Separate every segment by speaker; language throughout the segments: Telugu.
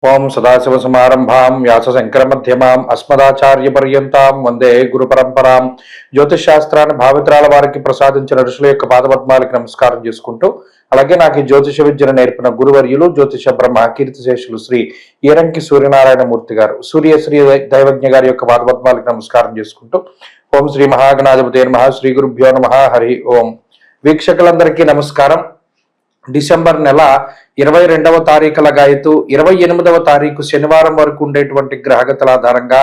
Speaker 1: ఓం సదాశివసమారంభాం వ్యాసశంకరమధ్యమాం అస్మదాచార్యపర్యంతాం వందే గురు పరంపరాం. జ్యోతిష్ శాస్త్రాన్ని భావితరాల వారికి ప్రసాదించిన ఋషుల యొక్క పాదపద్మాలకి నమస్కారం చేసుకుంటూ, అలాగే నాకు ఈ జ్యోతిష విద్యను నేర్పిన గురువర్యులు జ్యోతిష బ్రహ్మ కీర్తిశేషులు శ్రీ ఈరంకి సూర్యనారాయణమూర్తి గారు, శ్రీ దైవజ్ఞ గారి యొక్క పాదపద్మాలకి నమస్కారం చేసుకుంటూ, ఓం శ్రీ మహాగణాధిపతే నమః, శ్రీ గురుభ్యో నమః, హరి ఓం. వీక్షకులందరికీ నమస్కారం. డిసెంబర్ నెల 22వ తారీఖు లగాయతు 28వ తారీఖు శనివారం వరకు ఉండేటువంటి గ్రహగతుల ఆధారంగా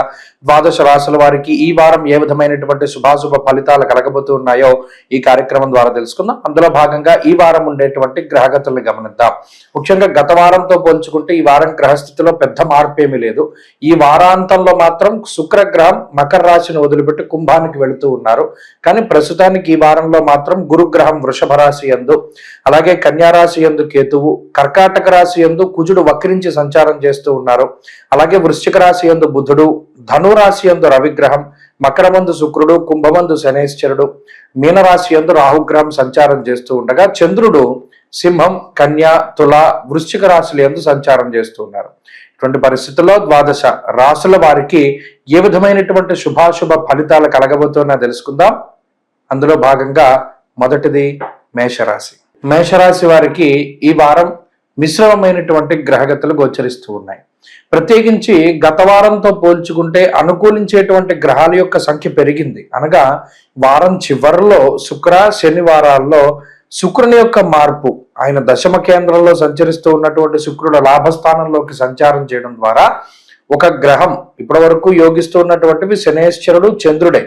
Speaker 1: ద్వాదశ రాశుల వారికి ఈ వారం ఏ విధమైనటువంటి శుభాశుభ ఫలితాలు కలగబోతున్నాయో ఈ కార్యక్రమం ద్వారా తెలుసుకుందాం. అందులో భాగంగా ఈ వారం ఉండేటువంటి గ్రహగతుల్ని గమనిద్దాం. ముఖ్యంగా గత వారంతో పోల్చుకుంటే ఈ వారం గ్రహస్థితిలో పెద్ద మార్పు ఏమీ లేదు. ఈ వారాంతంలో మాత్రం శుక్రగ్రహం మకర రాశిని వదిలిపెట్టి కుంభానికి వెళుతూ ఉన్నారు. కానీ ప్రస్తుతానికి ఈ వారంలో మాత్రం గురుగ్రహం వృషభ రాశి యందు, అలాగే కన్యా రాశి యందు కేతువు, కర్కాటక రాశి యందు కుజుడు వక్రించి సంచారం చేస్తూ ఉన్నారు. అలాగే వృశ్చిక రాశి యందు బుధుడు, ధను రాశి యందు రవిగ్రహం, మకరమందు శుక్రుడు, కుంభమందు శనేశ్వరుడు, మీనరాశి యందు రాహుగ్రహం సంచారం చేస్తూ ఉండగా చంద్రుడు సింహం, కన్యా, తుల, వృశ్చిక రాశుల యందు సంచారం చేస్తూ ఉన్నారు. ఇటువంటి పరిస్థితుల్లో ద్వాదశ రాశుల వారికి ఏ విధమైనటువంటి శుభాశుభ ఫలితాలు కలగబోతున్నా తెలుసుకుందాం. అందులో భాగంగా మొదటిది మేషరాశి. మేషరాశి వారికి ఈ వారం మిశ్రమమైనటువంటి గ్రహగతులు గోచరిస్తూ ఉన్నాయి. ప్రత్యేకించి గత వారంతో పోల్చుకుంటే అనుకూలించేటువంటి గ్రహాల యొక్క సంఖ్య పెరిగింది. అనగా వారం చివరిలో శుక్ర శనివారాల్లో శుక్రుని యొక్క మార్పు, ఆయన దశమ కేంద్రంలో సంచరిస్తూ ఉన్నటువంటి శుక్రుడు లాభస్థానంలోకి సంచారం చేయడం ద్వారా ఒక గ్రహం ఇప్పటి వరకు యోగిస్తూ ఉన్నటువంటివి శనేశ్వరుడు, చంద్రుడే.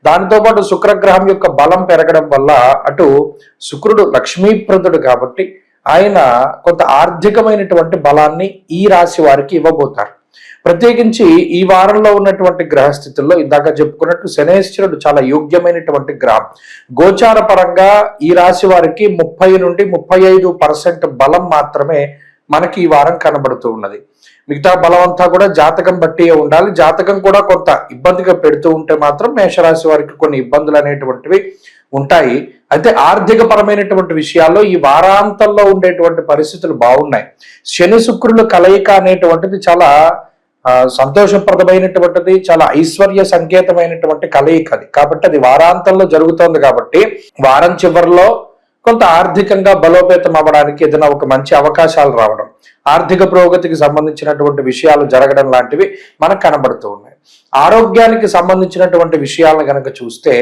Speaker 1: దానితో పాటు శుక్రగ్రహం యొక్క బలం పెరగడం వల్ల అటు శుక్రుడు లక్ష్మీప్రదుడు కాబట్టి ఆయన కొంత ఆర్థికమైనటువంటి బలాన్ని ఈ రాశి వారికి ఇవ్వబోతారు. ప్రత్యేకించి ఈ వారంలో ఉన్నటువంటి గ్రహస్థితుల్లో ఇందాక చెప్పుకున్నట్టు శనేశ్వరుడు చాలా యోగ్యమైనటువంటి గ్రహం. గోచార పరంగా ఈ రాశి వారికి 30 నుండి 35% బలం మాత్రమే మనకి ఈ వారం కనబడుతూ ఉన్నది. మిగతా బలం అంతా కూడా జాతకం బట్టి ఉండాలి. జాతకం కూడా కొంత ఇబ్బందిగా పెడుతూ ఉంటే మాత్రం మేషరాశి వారికి కొన్ని ఇబ్బందులు అనేటువంటివి ఉంటాయి. అయితే ఆర్థిక పరమైనటువంటి విషయాల్లో ఈ వారాంతంలో ఉండేటువంటి పరిస్థితులు బాగున్నాయి. శని శుక్రుల కలయిక అనేటువంటిది చాలా సంతోషప్రదమైనటువంటిది, చాలా ఐశ్వర్య సంకేతమైనటువంటి కలయిక అది. కాబట్టి అది వారాంతంలో జరుగుతోంది కాబట్టి వారం చివరిలో కొంత ఆర్థికంగా బలోపేతం అవ్వడానికి ఏదైనా ఒక మంచి అవకాశాలు రావడం, ఆర్థిక పురోగతికి సంబంధించినటువంటి విషయాలు జరగడం లాంటివి మనకు కనబడుతూ ఉన్నాయి. ఆరోగ్యానికి సంబంధించినటువంటి విషయాలను కనుక చూస్తే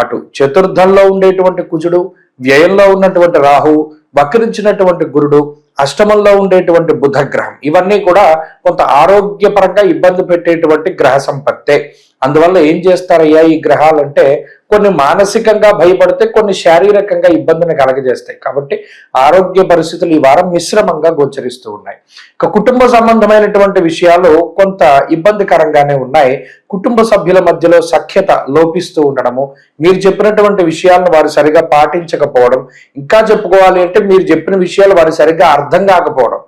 Speaker 1: అటు చతుర్థంలో ఉండేటువంటి కుజుడు, వ్యయంలో ఉన్నటువంటి రాహువు, వక్రించినటువంటి గురుడు, అష్టమంలో ఉండేటువంటి బుధగ్రహం, ఇవన్నీ కూడా కొంత ఆరోగ్యపరంగా ఇబ్బంది పెట్టేటువంటి గ్రహ సంపత్తే. అందువల్ల ఏం చేస్తారయ్యా ఈ గ్రహాలంటే కొన్ని మానసికంగా భయపడితే కొన్ని శారీరకంగా ఇబ్బందిని కలగజేస్తాయి. కాబట్టి ఆరోగ్య పరిస్థితులు ఈ వారం మిశ్రమంగా గోచరిస్తూ ఉన్నాయి. ఇక కుటుంబ సంబంధమైనటువంటి విషయాలు కొంత ఇబ్బందికరంగానే ఉన్నాయి. కుటుంబ సభ్యుల మధ్యలో సఖ్యత లోపిస్తూ ఉండడము, మీరు చెప్పినటువంటి విషయాలను వారు సరిగా పాటించకపోవడం, ఇంకా చెప్పుకోవాలి అంటే మీరు చెప్పిన విషయాలు వారు సరిగా అర్థం కాకపోవడం,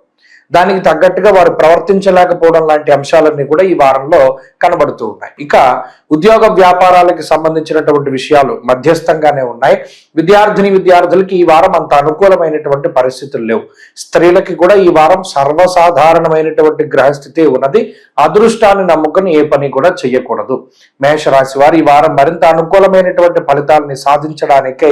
Speaker 1: దానికి తగ్గట్టుగా వారు ప్రవర్తించలేకపోవడం లాంటి అంశాలన్నీ కూడా ఈ వారంలో కనబడుతూ ఉన్నాయి. ఇక ఉద్యోగ వ్యాపారాలకు సంబంధించినటువంటి విషయాలు మధ్యస్థంగానే ఉన్నాయి. విద్యార్థులకి ఈ వారం అంత అనుకూలమైనటువంటి పరిస్థితులు లేవు. స్త్రీలకి కూడా ఈ వారం సర్వసాధారణమైనటువంటి గ్రహస్థితి ఉన్నది. అదృష్టాన్ని నమ్ముకుని ఏ పని కూడా చేయకూడదు. మేషరాశి వారు ఈ వారం మరింత అనుకూలమైనటువంటి ఫలితాలని సాధించడానికే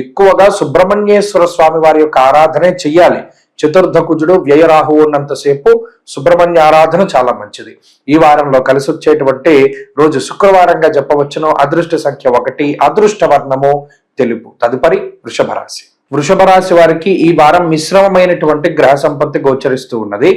Speaker 1: ఎక్కువగా సుబ్రహ్మణ్యేశ్వర స్వామి వారి యొక్క ఆరాధనే చెయ్యాలి. చతుర్థ కుజుడు వ్యయరాహు ఉన్నంతసేపు సుబ్రహ్మణ్య ఆరాధన చాలా మంచిది. ఈ వారంలో కలిసి వచ్చేటువంటి రోజు శుక్రవారంగా చెప్పవచ్చును. అదృష్ట సంఖ్య 1, అదృష్ట వర్ణము తెలుపు. తదుపరి వృషభ రాశి. వృషభ రాశి వారికి ఈ వారం మిశ్రమమైనటువంటి గ్రహ సంపత్తి గోచరిస్తూ ఉన్నది.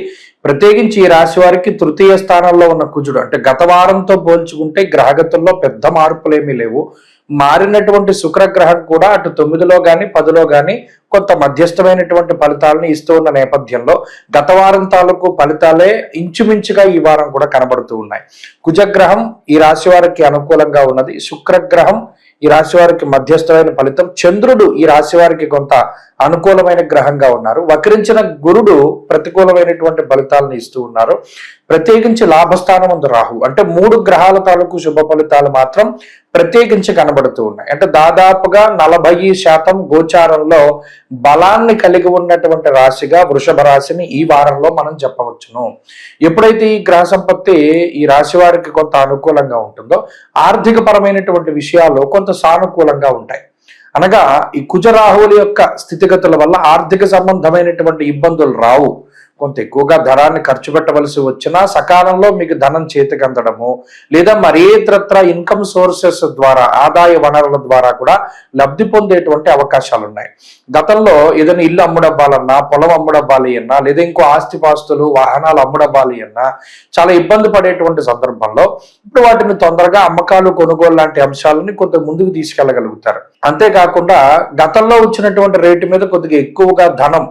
Speaker 1: ప్రత్యేకించి ఈ రాశి వారికి తృతీయ స్థానంలో ఉన్న కుజుడు, అంటే గత వారంతో పోల్చుకుంటే గ్రహగతుల్లో పెద్ద మార్పులేమీ లేవు. మారినటువంటి శుక్రగ్రహం కూడా అటు 9లో గాని 10లో గాని కొంత మధ్యస్థమైనటువంటి ఫలితాలను ఇస్తూ ఉన్న నేపథ్యంలో గత వారం తాలూకు ఫలితాలే ఇంచుమించుగా ఈ వారం కూడా కనబడుతూ ఉన్నాయి. కుజగ్రహం ఈ రాశి వారికి అనుకూలంగా ఉన్నది. శుక్రగ్రహం ఈ రాశి వారికి మధ్యస్థమైన ఫలితం. చంద్రుడు ఈ రాశి వారికి కొంత అనుకూలమైన గ్రహంగా ఉన్నారు. వక్రించిన గురుడు ప్రతికూలమైనటువంటి ఫలితాలను ఇస్తూ ఉన్నారు. ప్రత్యేకించి లాభస్థానం ఉంది రాహు. అంటే 3 గ్రహాల తాలూకు శుభ ఫలితాలు మాత్రం ప్రత్యేకించి కనబడుతూ ఉన్నాయి. అంటే దాదాపుగా 40% గోచారంలో బలాన్ని కలిగి ఉన్నటువంటి రాశిగా వృషభ రాశిని ఈ వారంలో మనం చెప్పవచ్చును. ఎప్పుడైతే ఈ గ్రహ సంపత్తి ఈ రాశి వారికి కొంత అనుకూలంగా ఉంటుందో ఆర్థిక పరమైనటువంటి విషయాలు కొంత సానుకూలంగా ఉంటాయి. అనగా ఈ కుజరాహువుల యొక్క స్థితిగతుల వల్ల ఆర్థిక సంబంధమైనటువంటి ఇబ్బందులు రావు. కొంత ఎక్కువగా ధనాన్ని ఖర్చు పెట్టవలసి వచ్చినా సకాలంలో మీకు ధనం చేతికి అందడము, లేదా మరేతరత్ర ఇన్కమ్ సోర్సెస్ ద్వారా ఆదాయ వనరుల ద్వారా కూడా లబ్ధి పొందేటువంటి అవకాశాలు ఉన్నాయి. గతంలో ఏదైనా ఇల్లు అమ్ముడవ్వాలన్నా, పొలం అమ్ముడవ్వాలి అన్నా, లేదా ఇంకో ఆస్తిపాస్తులు వాహనాలు అమ్ముడవ్వాలి అన్నా చాలా ఇబ్బంది పడేటువంటి సందర్భంలో ఇప్పుడు వాటిని తొందరగా అమ్మకాలు కొనుగోలు లాంటి అంశాలని కొంత ముందుకు తీసుకెళ్లగలుగుతారు. అంతేకాకుండా గతంలో వచ్చినటువంటి రేటు మీద కొద్దిగా ఎక్కువగా ధనం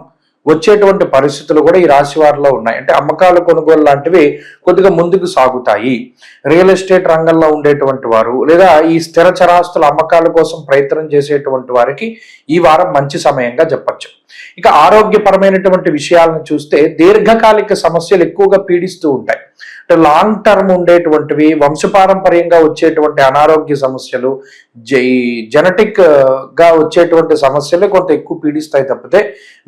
Speaker 1: వచ్చేటువంటి పరిస్థితులు కూడా ఈ రాశి వారిలో ఉన్నాయి. అంటే అమ్మకాలు కొనుగోలు లాంటివి కొద్దిగా ముందుకు సాగుతాయి. రియల్ ఎస్టేట్ రంగంలో ఉండేటువంటి వారు, లేదా ఈ స్థిర చరాస్తుల అమ్మకాల కోసం ప్రయత్నం చేసేటువంటి వారికి ఈ వారం మంచి సమయంగా చెప్పచ్చు. ఇక ఆరోగ్యపరమైనటువంటి విషయాలను చూస్తే దీర్ఘకాలిక సమస్యలు ఎక్కువగా పీడిస్తూ ఉంటాయి. అంటే లాంగ్ టర్మ్ ఉండేటువంటివి, వంశపారంపర్యంగా వచ్చేటువంటి అనారోగ్య సమస్యలు, జెనెటిక్ గా వచ్చేటువంటి సమస్యలు కొంత ఎక్కువ పీడిస్తాయి తప్పితే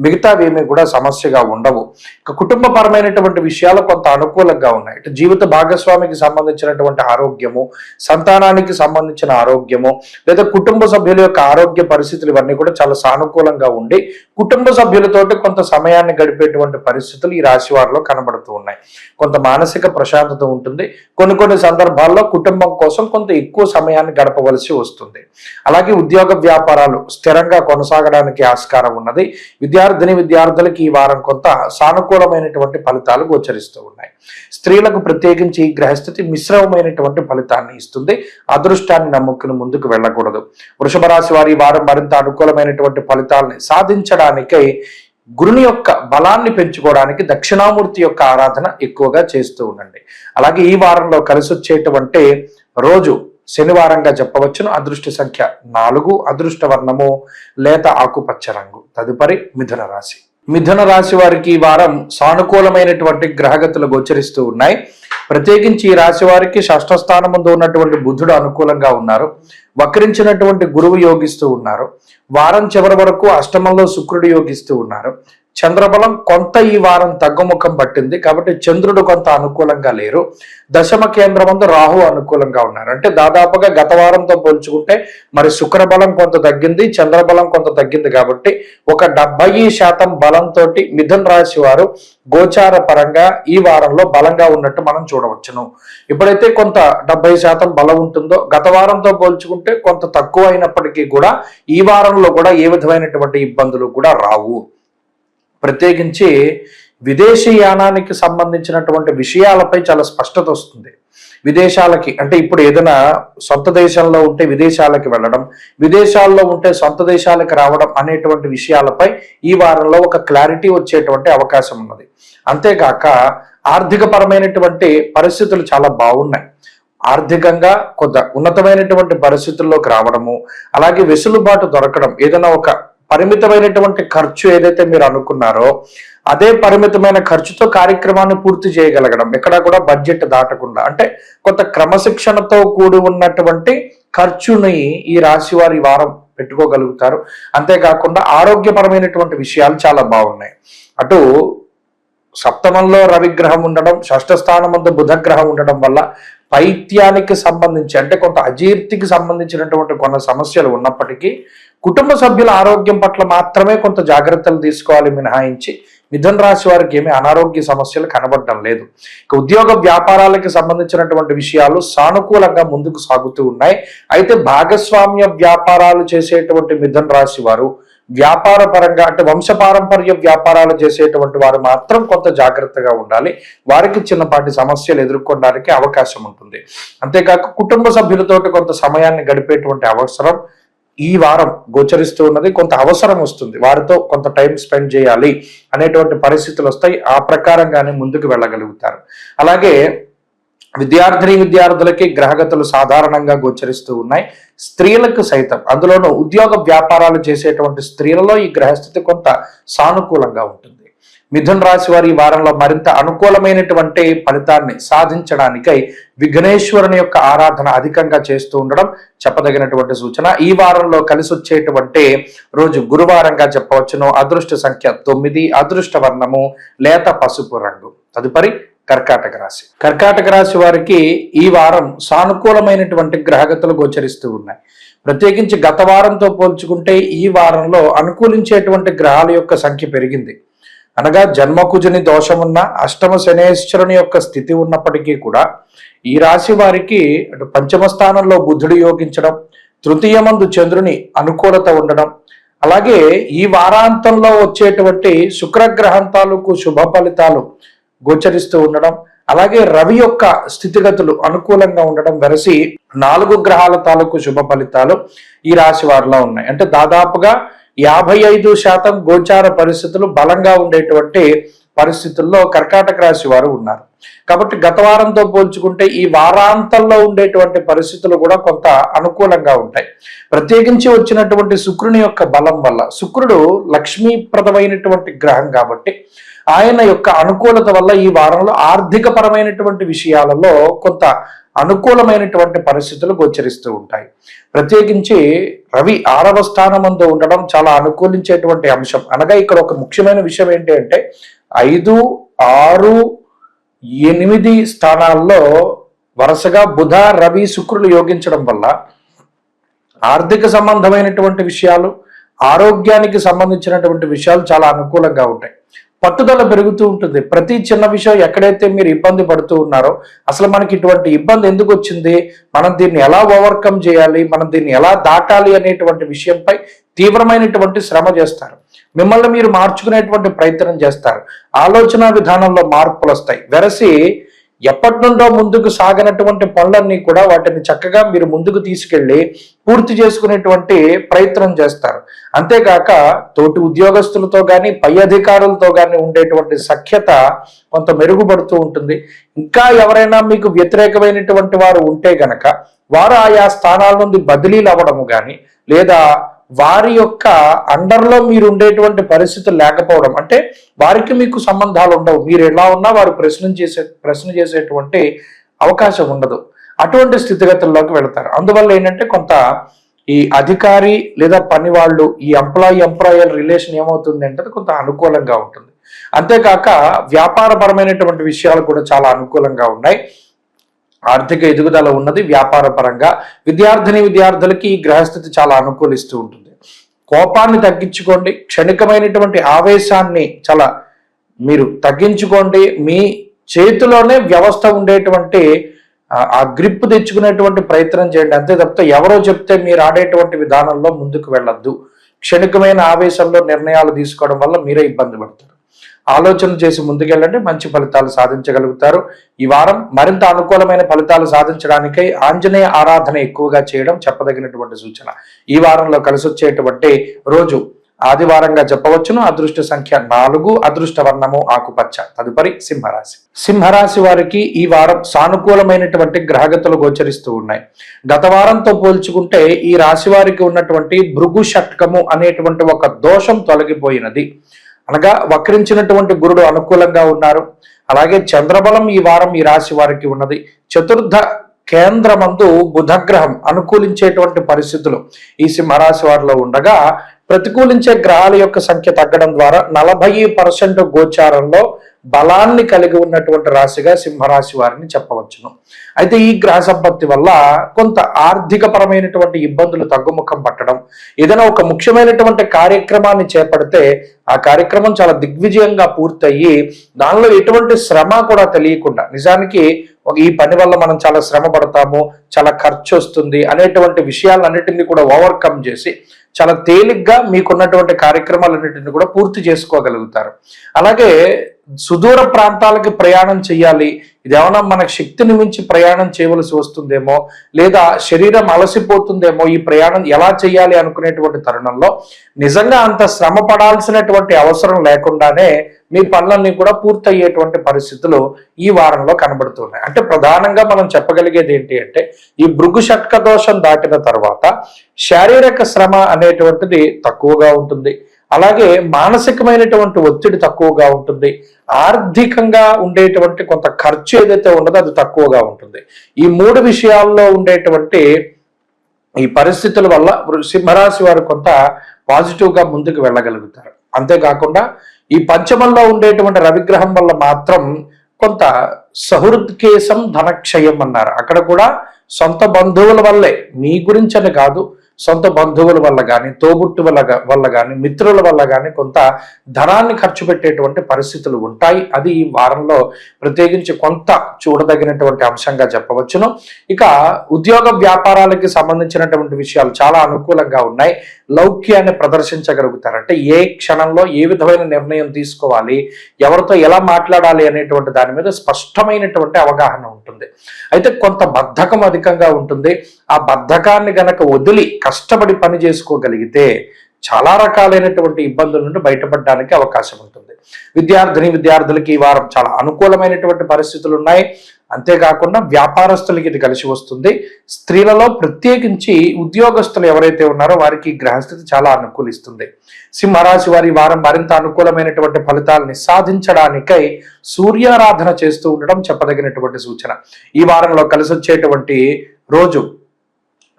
Speaker 1: మిగతావేమీ కూడా సమస్యగా ఉండవు. ఇక కుటుంబపరమైనటువంటి విషయాలు కొంత అనుకూలంగా ఉన్నాయి. ఇటు జీవిత భాగస్వామికి సంబంధించినటువంటి ఆరోగ్యము, సంతానానికి సంబంధించిన ఆరోగ్యము, లేదా కుటుంబ సభ్యుల యొక్క ఆరోగ్య పరిస్థితులు ఇవన్నీ కూడా చాలా సానుకూలంగా ఉండి కుటుంబ సభ్యులతోటి కొంత సమయాన్ని గడిపేటువంటి పరిస్థితులు ఈ రాశి వారిలో కనబడుతూ ఉన్నాయి. కొంత మానసిక ప్రశాంతత ఉంటుంది. కొన్ని సందర్భాల్లో కుటుంబం కోసం కొంత ఎక్కువ సమయాన్ని గడపవలసి వస్తుంది. అలాగే ఉద్యోగ వ్యాపారాలు స్థిరంగా కొనసాగడానికి ఆస్కారం ఉన్నది. విద్యార్థులకి ఈ వారం కొంత సానుకూలమైనటువంటి ఫలితాలు గోచరిస్తూ ఉన్నాయి. స్త్రీలకు ప్రత్యేకించి ఈ గ్రహస్థితి మిశ్రమమైనటువంటి ఫలితాన్ని ఇస్తుంది. అదృష్టాన్ని నమ్ముకుని ముందుకు వెళ్ళకూడదు. వృషభ రాశి వారి ఈ వారం మరింత అనుకూలమైనటువంటి ఫలితాలని సాధించడానికై గురుని యొక్క బలాన్ని పెంచుకోవడానికి దక్షిణామూర్తి యొక్క ఆరాధన ఎక్కువగా చేస్తూ ఉండండి. అలాగే ఈ వారంలో కలిసి వచ్చేటువంటి రోజు శనివారంగా చెప్పవచ్చును. అదృష్ట సంఖ్య 4, అదృష్ట వర్ణము లేత ఆకుపచ్చ రంగు. తదుపరి మిథున రాశి. మిథున రాశి వారికి ఈ వారం సానుకూలమైనటువంటి గ్రహగతులు గోచరిస్తూ ఉన్నాయి. ప్రత్యేకించి ఈ రాశి వారికి షష్ఠ స్థానం ముందు ఉన్నటువంటి బుధుడు అనుకూలంగా ఉన్నారు. వక్రించినటువంటి గురువు యోగిస్తూ ఉన్నారు. వారం చివరి వరకు అష్టమంలో శుక్రుడు యోగిస్తూ ఉన్నారు. చంద్రబలం కొంత ఈ వారం తగ్గుముఖం పట్టింది కాబట్టి చంద్రుడు కొంత అనుకూలంగా లేరు. దశమ కేంద్రమందు రాహు అనుకూలంగా ఉన్నారు. అంటే దాదాపుగా గత వారంతో పోల్చుకుంటే మరి శుక్రబలం కొంత తగ్గింది, చంద్రబలం కొంత తగ్గింది. కాబట్టి ఒక 70% బలంతో మిథున రాశి వారు గోచార పరంగా ఈ వారంలో బలంగా ఉన్నట్టు మనం చూడవచ్చును. ఎప్పుడైతే కొంత 70% బలం ఉంటుందో గత వారంతో పోల్చుకుంటే కొంత తక్కువ అయినప్పటికీ కూడా ఈ వారంలో కూడా ఏ విధమైనటువంటి ఇబ్బందులు కూడా రావు. ప్రత్యేకించి విదేశీ యానానికి సంబంధించినటువంటి విషయాలపై చాలా స్పష్టత వస్తుంది. విదేశాలకి అంటే ఇప్పుడు ఏదైనా సొంత దేశంలో ఉంటే విదేశాలకి వెళ్ళడం, విదేశాల్లో ఉంటే సొంత దేశాలకు రావడం అనేటువంటి విషయాలపై ఈ వారంలో ఒక క్లారిటీ వచ్చేటువంటి అవకాశం ఉన్నది. అంతేకాక ఆర్థిక పరమైనటువంటి పరిస్థితులు చాలా బాగున్నాయి. ఆర్థికంగా కొంత ఉన్నతమైనటువంటి పరిస్థితుల్లోకి రావడము, అలాగే వెసులుబాటు దొరకడం, ఏదైనా ఒక పరిమితమైనటువంటి ఖర్చు ఏదైతే మీరు అనుకున్నారో అదే పరిమితమైన ఖర్చుతో కార్యక్రమాన్ని పూర్తి చేయగలగడం, ఎక్కడా కూడా బడ్జెట్ దాటకుండా, అంటే కొంత క్రమశిక్షణతో కూడి ఉన్నటువంటి ఖర్చుని ఈ రాశి వారి వారం పెట్టుకోగలుగుతారు. అంతేకాకుండా ఆరోగ్యపరమైనటువంటి విషయాలు చాలా బాగున్నాయి. అటు సప్తమంలో రవిగ్రహం ఉండడం, షష్ఠ స్థానం వద్ద బుధగ్రహం ఉండడం వల్ల పైత్యానికి సంబంధించి అంటే కొంత అజీర్తికి సంబంధించినటువంటి కొన్ని సమస్యలు ఉన్నప్పటికీ కుటుంబ సభ్యుల ఆరోగ్యం పట్ల మాత్రమే కొంత జాగ్రత్తలు తీసుకోవాలి మినహాయించి మిథున రాశి వారికి ఏమీ అనారోగ్య సమస్యలు కనబడడం లేదు. ఇక ఉద్యోగ వ్యాపారాలకు సంబంధించినటువంటి విషయాలు సానుకూలంగా ముందుకు సాగుతూ ఉన్నాయి. అయితే భాగస్వామ్య వ్యాపారాలు చేసేటువంటి మిథున రాశి వారు వ్యాపార పరంగా అంటే వంశపారంపర్య వ్యాపారాలు చేసేటువంటి వారు మాత్రం కొంత జాగ్రత్తగా ఉండాలి. వారికి చిన్నపాటి సమస్యలు ఎదుర్కొనడానికి అవకాశం ఉంటుంది. అంతేకాక కుటుంబ సభ్యులతోటి కొంత సమయాన్ని గడిపేటువంటి అవసరం ఈ వారం గోచరిస్తూ ఉన్నది. కొంత అవసరం వస్తుంది, వారితో కొంత టైం స్పెండ్ చేయాలి అనేటువంటి పరిస్థితులు వస్తాయి. ఆ ప్రకారంగానే ముందుకు వెళ్ళగలుగుతారు. అలాగే విద్యార్థులకి గ్రహగతులు సాధారణంగా గోచరిస్తూ ఉన్నాయి. స్త్రీలకు సైతం, అందులోనూ ఉద్యోగ వ్యాపారాలు చేసేటువంటి స్త్రీలలో ఈ గ్రహస్థితి కొంత సానుకూలంగా ఉంటుంది. మిథున రాశి వారి ఈ వారంలో మరింత అనుకూలమైనటువంటి ఫలితాన్ని సాధించడానికై విఘ్నేశ్వరుని యొక్క ఆరాధన అధికంగా చేస్తూ ఉండడం చెప్పదగినటువంటి సూచన. ఈ వారంలో కలిసి వచ్చేటువంటి రోజు గురువారంగా చెప్పవచ్చును. అదృష్ట సంఖ్య 9, అదృష్ట వర్ణము లేత పసుపు రంగు. తదుపరి కర్కాటక రాశి. కర్కాటక రాశి వారికి ఈ వారం సానుకూలమైనటువంటి గ్రహగతులు గోచరిస్తూ ఉన్నాయి. ప్రత్యేకించి గత వారంతో పోల్చుకుంటే ఈ వారంలో అనుకూలించేటువంటి గ్రహాల యొక్క సంఖ్య పెరిగింది. అనగా జన్మకుజుని దోషమున్న, అష్టమ శనేశ్వరుని యొక్క స్థితి ఉన్నప్పటికీ కూడా ఈ రాశి వారికి అటు పంచమ స్థానంలో బుధుడు యోగించడం, తృతీయమందు చంద్రుని అనుకూలత ఉండడం, అలాగే ఈ వారాంతంలో వచ్చేటువంటి శుక్రగ్రహం తాలూకు శుభ ఫలితాలు గోచరిస్తూ ఉండడం, అలాగే రవి యొక్క స్థితిగతులు అనుకూలంగా ఉండడం వెరసి 4 గ్రహాల తాలూకు శుభ ఫలితాలు ఈ రాశి వారిలో ఉన్నాయి. అంటే దాదాపుగా 55% గోచార పరిస్థితులు బలంగా ఉండేటువంటి పరిస్థితుల్లో కర్కాటక రాశి వారు ఉన్నారు. కాబట్టి గత వారంతో పోల్చుకుంటే ఈ వారాంతంలో ఉండేటువంటి పరిస్థితులు కూడా కొంత అనుకూలంగా ఉంటాయి. ప్రత్యేకించి వచ్చినటువంటి శుక్రుని యొక్క బలం వల్ల, శుక్రుడు లక్ష్మీప్రదమైనటువంటి గ్రహం కాబట్టి ఆయన యొక్క అనుకూలత వల్ల ఈ వారంలో ఆర్థిక పరమైనటువంటి విషయాలలో కొంత అనుకూలమైనటువంటి పరిస్థితులు గోచరిస్తూ ఉంటాయి. ప్రత్యేకించి రవి 6వ స్థానమందు ఉండడం చాలా అనుకూలించేటువంటి అంశం. అనగా ఇక్కడ ఒక ముఖ్యమైన విషయం ఏంటి అంటే 5, 6, 8 స్థానాల్లో వరుసగా బుధ, రవి, శుక్రులు యోగించడం వల్ల ఆర్థిక సంబంధమైనటువంటి విషయాలు, ఆరోగ్యానికి సంబంధించినటువంటి విషయాలు చాలా అనుకూలంగా ఉంటాయి. పట్టుదల పెరుగుతూ ఉంటుంది. ప్రతి చిన్న విషయం ఎక్కడైతే మీరు ఇబ్బంది పడుతూ ఉన్నారో, అసలు మనకి ఇటువంటి ఇబ్బంది ఎందుకు వచ్చింది, మనం దీన్ని ఎలా ఓవర్కమ్ చేయాలి, మనం దీన్ని ఎలా దాటాలి అనేటువంటి విషయంపై తీవ్రమైనటువంటి శ్రమ చేస్తారు. మిమ్మల్ని మీరు మార్చుకునేటువంటి ప్రయత్నం చేస్తారు. ఆలోచన విధానంలో మార్పులు వస్తాయి. వెరసి ఎప్పటి నుండో ముందుకు సాగనటువంటి పనులన్నీ కూడా వాటిని చక్కగా మీరు ముందుకు తీసుకెళ్లి పూర్తి చేసుకునేటువంటి ప్రయత్నం చేస్తారు. అంతేకాక తోటి ఉద్యోగస్తులతో కానీ పై అధికారులతో కానీ ఉండేటువంటి సఖ్యత కొంత మెరుగుపడుతూ ఉంటుంది. ఇంకా ఎవరైనా మీకు వ్యతిరేకమైనటువంటి వారు ఉంటే గనక వారు ఆయా స్థానాల నుండి బదిలీలు అవ్వడము కానీ, లేదా వారి యొక్క అండర్లో మీరు ఉండేటువంటి పరిస్థితులు లేకపోవడం, అంటే వారికి మీకు సంబంధాలు ఉండవు, మీరు ఎలా ఉన్నా వారు ప్రశ్న చేసేటువంటి అవకాశం ఉండదు. అటువంటి స్థితిగతుల్లోకి వెళతారు. అందువల్ల ఏంటంటే కొంత ఈ అధికారి లేదా పని వాళ్ళు, ఈ ఎంప్లాయర్ రిలేషన్ ఏమవుతుంది అంటే కొంత అనుకూలంగా ఉంటుంది. అంతేకాక వ్యాపారపరమైనటువంటి విషయాలు కూడా చాలా అనుకూలంగా ఉన్నాయి. ఆర్థిక ఎదుగుదల ఉన్నది. వ్యాపార పరంగా విద్యార్థులకి ఈ గ్రహస్థితి చాలా అనుకూలిస్తూ ఉంటుంది. కోపాన్ని తగ్గించుకోండి. క్షణికమైనటువంటి ఆవేశాన్ని చాలా మీరు తగ్గించుకోండి. మీ చేతిలోనే వ్యవస్థ ఉండేటువంటి ఆ గ్రిప్ తెచ్చుకునేటువంటి ప్రయత్నం చేయండి. అంతే తప్పితే ఎవరో చెప్తే మీరు ఆడేటువంటి విధానంలో ముందుకు వెళ్ళొద్దు. క్షణికమైన ఆవేశంలో నిర్ణయాలు తీసుకోవడం వల్ల మీరే ఇబ్బంది పడతారు. ఆలోచన చేసి ముందుకెళ్ళండి, మంచి ఫలితాలు సాధించగలుగుతారు. ఈ వారం మరింత అనుకూలమైన ఫలితాలు సాధించడానికై ఆంజనేయ ఆరాధన ఎక్కువగా చేయడం చెప్పదగినటువంటి సూచన. ఈ వారంలో కలిసి వచ్చేటువంటి రోజు ఆదివారంగా చెప్పవచ్చును. అదృష్ట సంఖ్య 4, అదృష్ట వర్ణము ఆకుపచ్చ. తదుపరి సింహరాశి. సింహరాశి వారికి ఈ వారం సానుకూలమైనటువంటి గ్రహగతులు గోచరిస్తూ ఉన్నాయి. గత వారంతో పోల్చుకుంటే ఈ రాశి వారికి ఉన్నటువంటి భృగు షట్కము అనేటువంటి ఒక దోషం తొలగిపోయినది. అనగా వక్రించినటువంటి గురుడు అనుకూలంగా ఉన్నారు. అలాగే చంద్రబలం ఈ వారం ఈ రాశి వారికి ఉన్నది. చతుర్థ కేంద్రమందు బుధగ్రహం అనుకూలించేటువంటి పరిస్థితులు ఈ సింహరాశి వారిలో ఉండగా, ప్రతికూలించే గ్రహాల యొక్క సంఖ్య తగ్గడం ద్వారా 40% గోచారంలో బలాన్ని కలిగి ఉన్నటువంటి రాశిగా సింహరాశి వారిని చెప్పవచ్చును. అయితే ఈ గ్రహ సంపత్తి వల్ల కొంత ఆర్థిక పరమైనటువంటి ఇబ్బందులు తగ్గుముఖం పట్టడం, ఏదైనా ఒక ముఖ్యమైనటువంటి కార్యక్రమాన్ని చేపడితే ఆ కార్యక్రమం చాలా దిగ్విజయంగా పూర్తయ్యి దానిలో ఎటువంటి శ్రమ కూడా తెలియకుండా, నిజానికి ఈ పని వల్ల మనం చాలా శ్రమ పడతాము, చాలా ఖర్చు వస్తుంది అనేటువంటి విషయాలన్నిటిని కూడా ఓవర్కమ్ చేసి చాలా తేలిగ్గా మీకున్నటువంటి కార్యక్రమాలన్నింటినీ కూడా పూర్తి చేసుకోగలుగుతారు. అలాగే సుదూర ప్రాంతాలకి ప్రయాణం చేయాలి, ఇదేమన్నా మనకు శక్తిని మించి ప్రయాణం చేయవలసి వస్తుందేమో, లేదా శరీరం అలసిపోతుందేమో, ఈ ప్రయాణం ఎలా చేయాలి అనుకునేటువంటి తరుణంలో నిజంగా అంత శ్రమ పడాల్సినటువంటి అవసరం లేకుండానే మీ పనులన్నీ కూడా పూర్తయ్యేటువంటి పరిస్థితులు ఈ వారంలో కనబడుతున్నాయి. అంటే ప్రధానంగా మనం చెప్పగలిగేది ఏంటి అంటే, ఈ భృగు షట్క దోషం దాటిన తర్వాత శారీరక శ్రమ అనేటువంటిది తక్కువగా ఉంటుంది, అలాగే మానసికమైనటువంటి ఒత్తిడి తక్కువగా ఉంటుంది, ఆర్థికంగా ఉండేటువంటి కొంత ఖర్చు ఏదైతే ఉన్నదో అది తక్కువగా ఉంటుంది. ఈ మూడు విషయాల్లో ఉండేటువంటి ఈ పరిస్థితుల వల్ల సింహరాశి వారు కొంత పాజిటివ్గా ముందుకు వెళ్ళగలుగుతారు. అంతేకాకుండా ఈ పంచమంలో ఉండేటువంటి రవిగ్రహం వల్ల మాత్రం కొంత సహృద్కేశం ధనక్షయం అన్నారు. అక్కడ కూడా సొంత బంధువుల వల్లే, మీ గురించి అని కాదు, సొంత బంధువుల వల్ల కానీ, తోబుట్టువుల వల్ల కానీ, మిత్రుల వల్ల కానీ కొంత ధనాన్ని ఖర్చు పెట్టేటువంటి పరిస్థితులు ఉంటాయి. అది ఈ వారంలో ప్రత్యేకించి కొంత చూడదగినటువంటి అంశంగా చెప్పవచ్చును. ఇక ఉద్యోగ వ్యాపారాలకి సంబంధించినటువంటి విషయాలు చాలా అనుకూలంగా ఉన్నాయి. లౌక్యాన్ని ప్రదర్శించగలుగుతారు. అంటే ఏ క్షణంలో ఏ విధమైన నిర్ణయం తీసుకోవాలి, ఎవరితో ఎలా మాట్లాడాలి అనేటువంటి దాని మీద స్పష్టమైనటువంటి అవగాహన ఉంటుంది. అయితే కొంత బద్ధకం అధికంగా ఉంటుంది. ఆ బద్ధకాన్ని గనక వదిలి కష్టపడి పని చేసుకోగలిగితే చాలా రకాలైనటువంటి ఇబ్బందుల నుండి బయటపడడానికి అవకాశం ఉంటుంది. విద్యార్థులకి ఈ వారం చాలా అనుకూలమైనటువంటి పరిస్థితులు ఉన్నాయి. అంతేకాకుండా వ్యాపారస్తులకి ఇది కలిసి వస్తుంది. స్త్రీలలో ప్రత్యేకించి ఉద్యోగస్తులు ఎవరైతే ఉన్నారో వారికి గ్రహస్థితి చాలా అనుకూలిస్తుంది. సింహరాశి వారి వారం మరింత అనుకూలమైనటువంటి ఫలితాలని సాధించడానికై సూర్యారాధన చేస్తూ ఉండడం చెప్పదగినటువంటి సూచన. ఈ వారంలో కలిసి వచ్చేటువంటి రోజు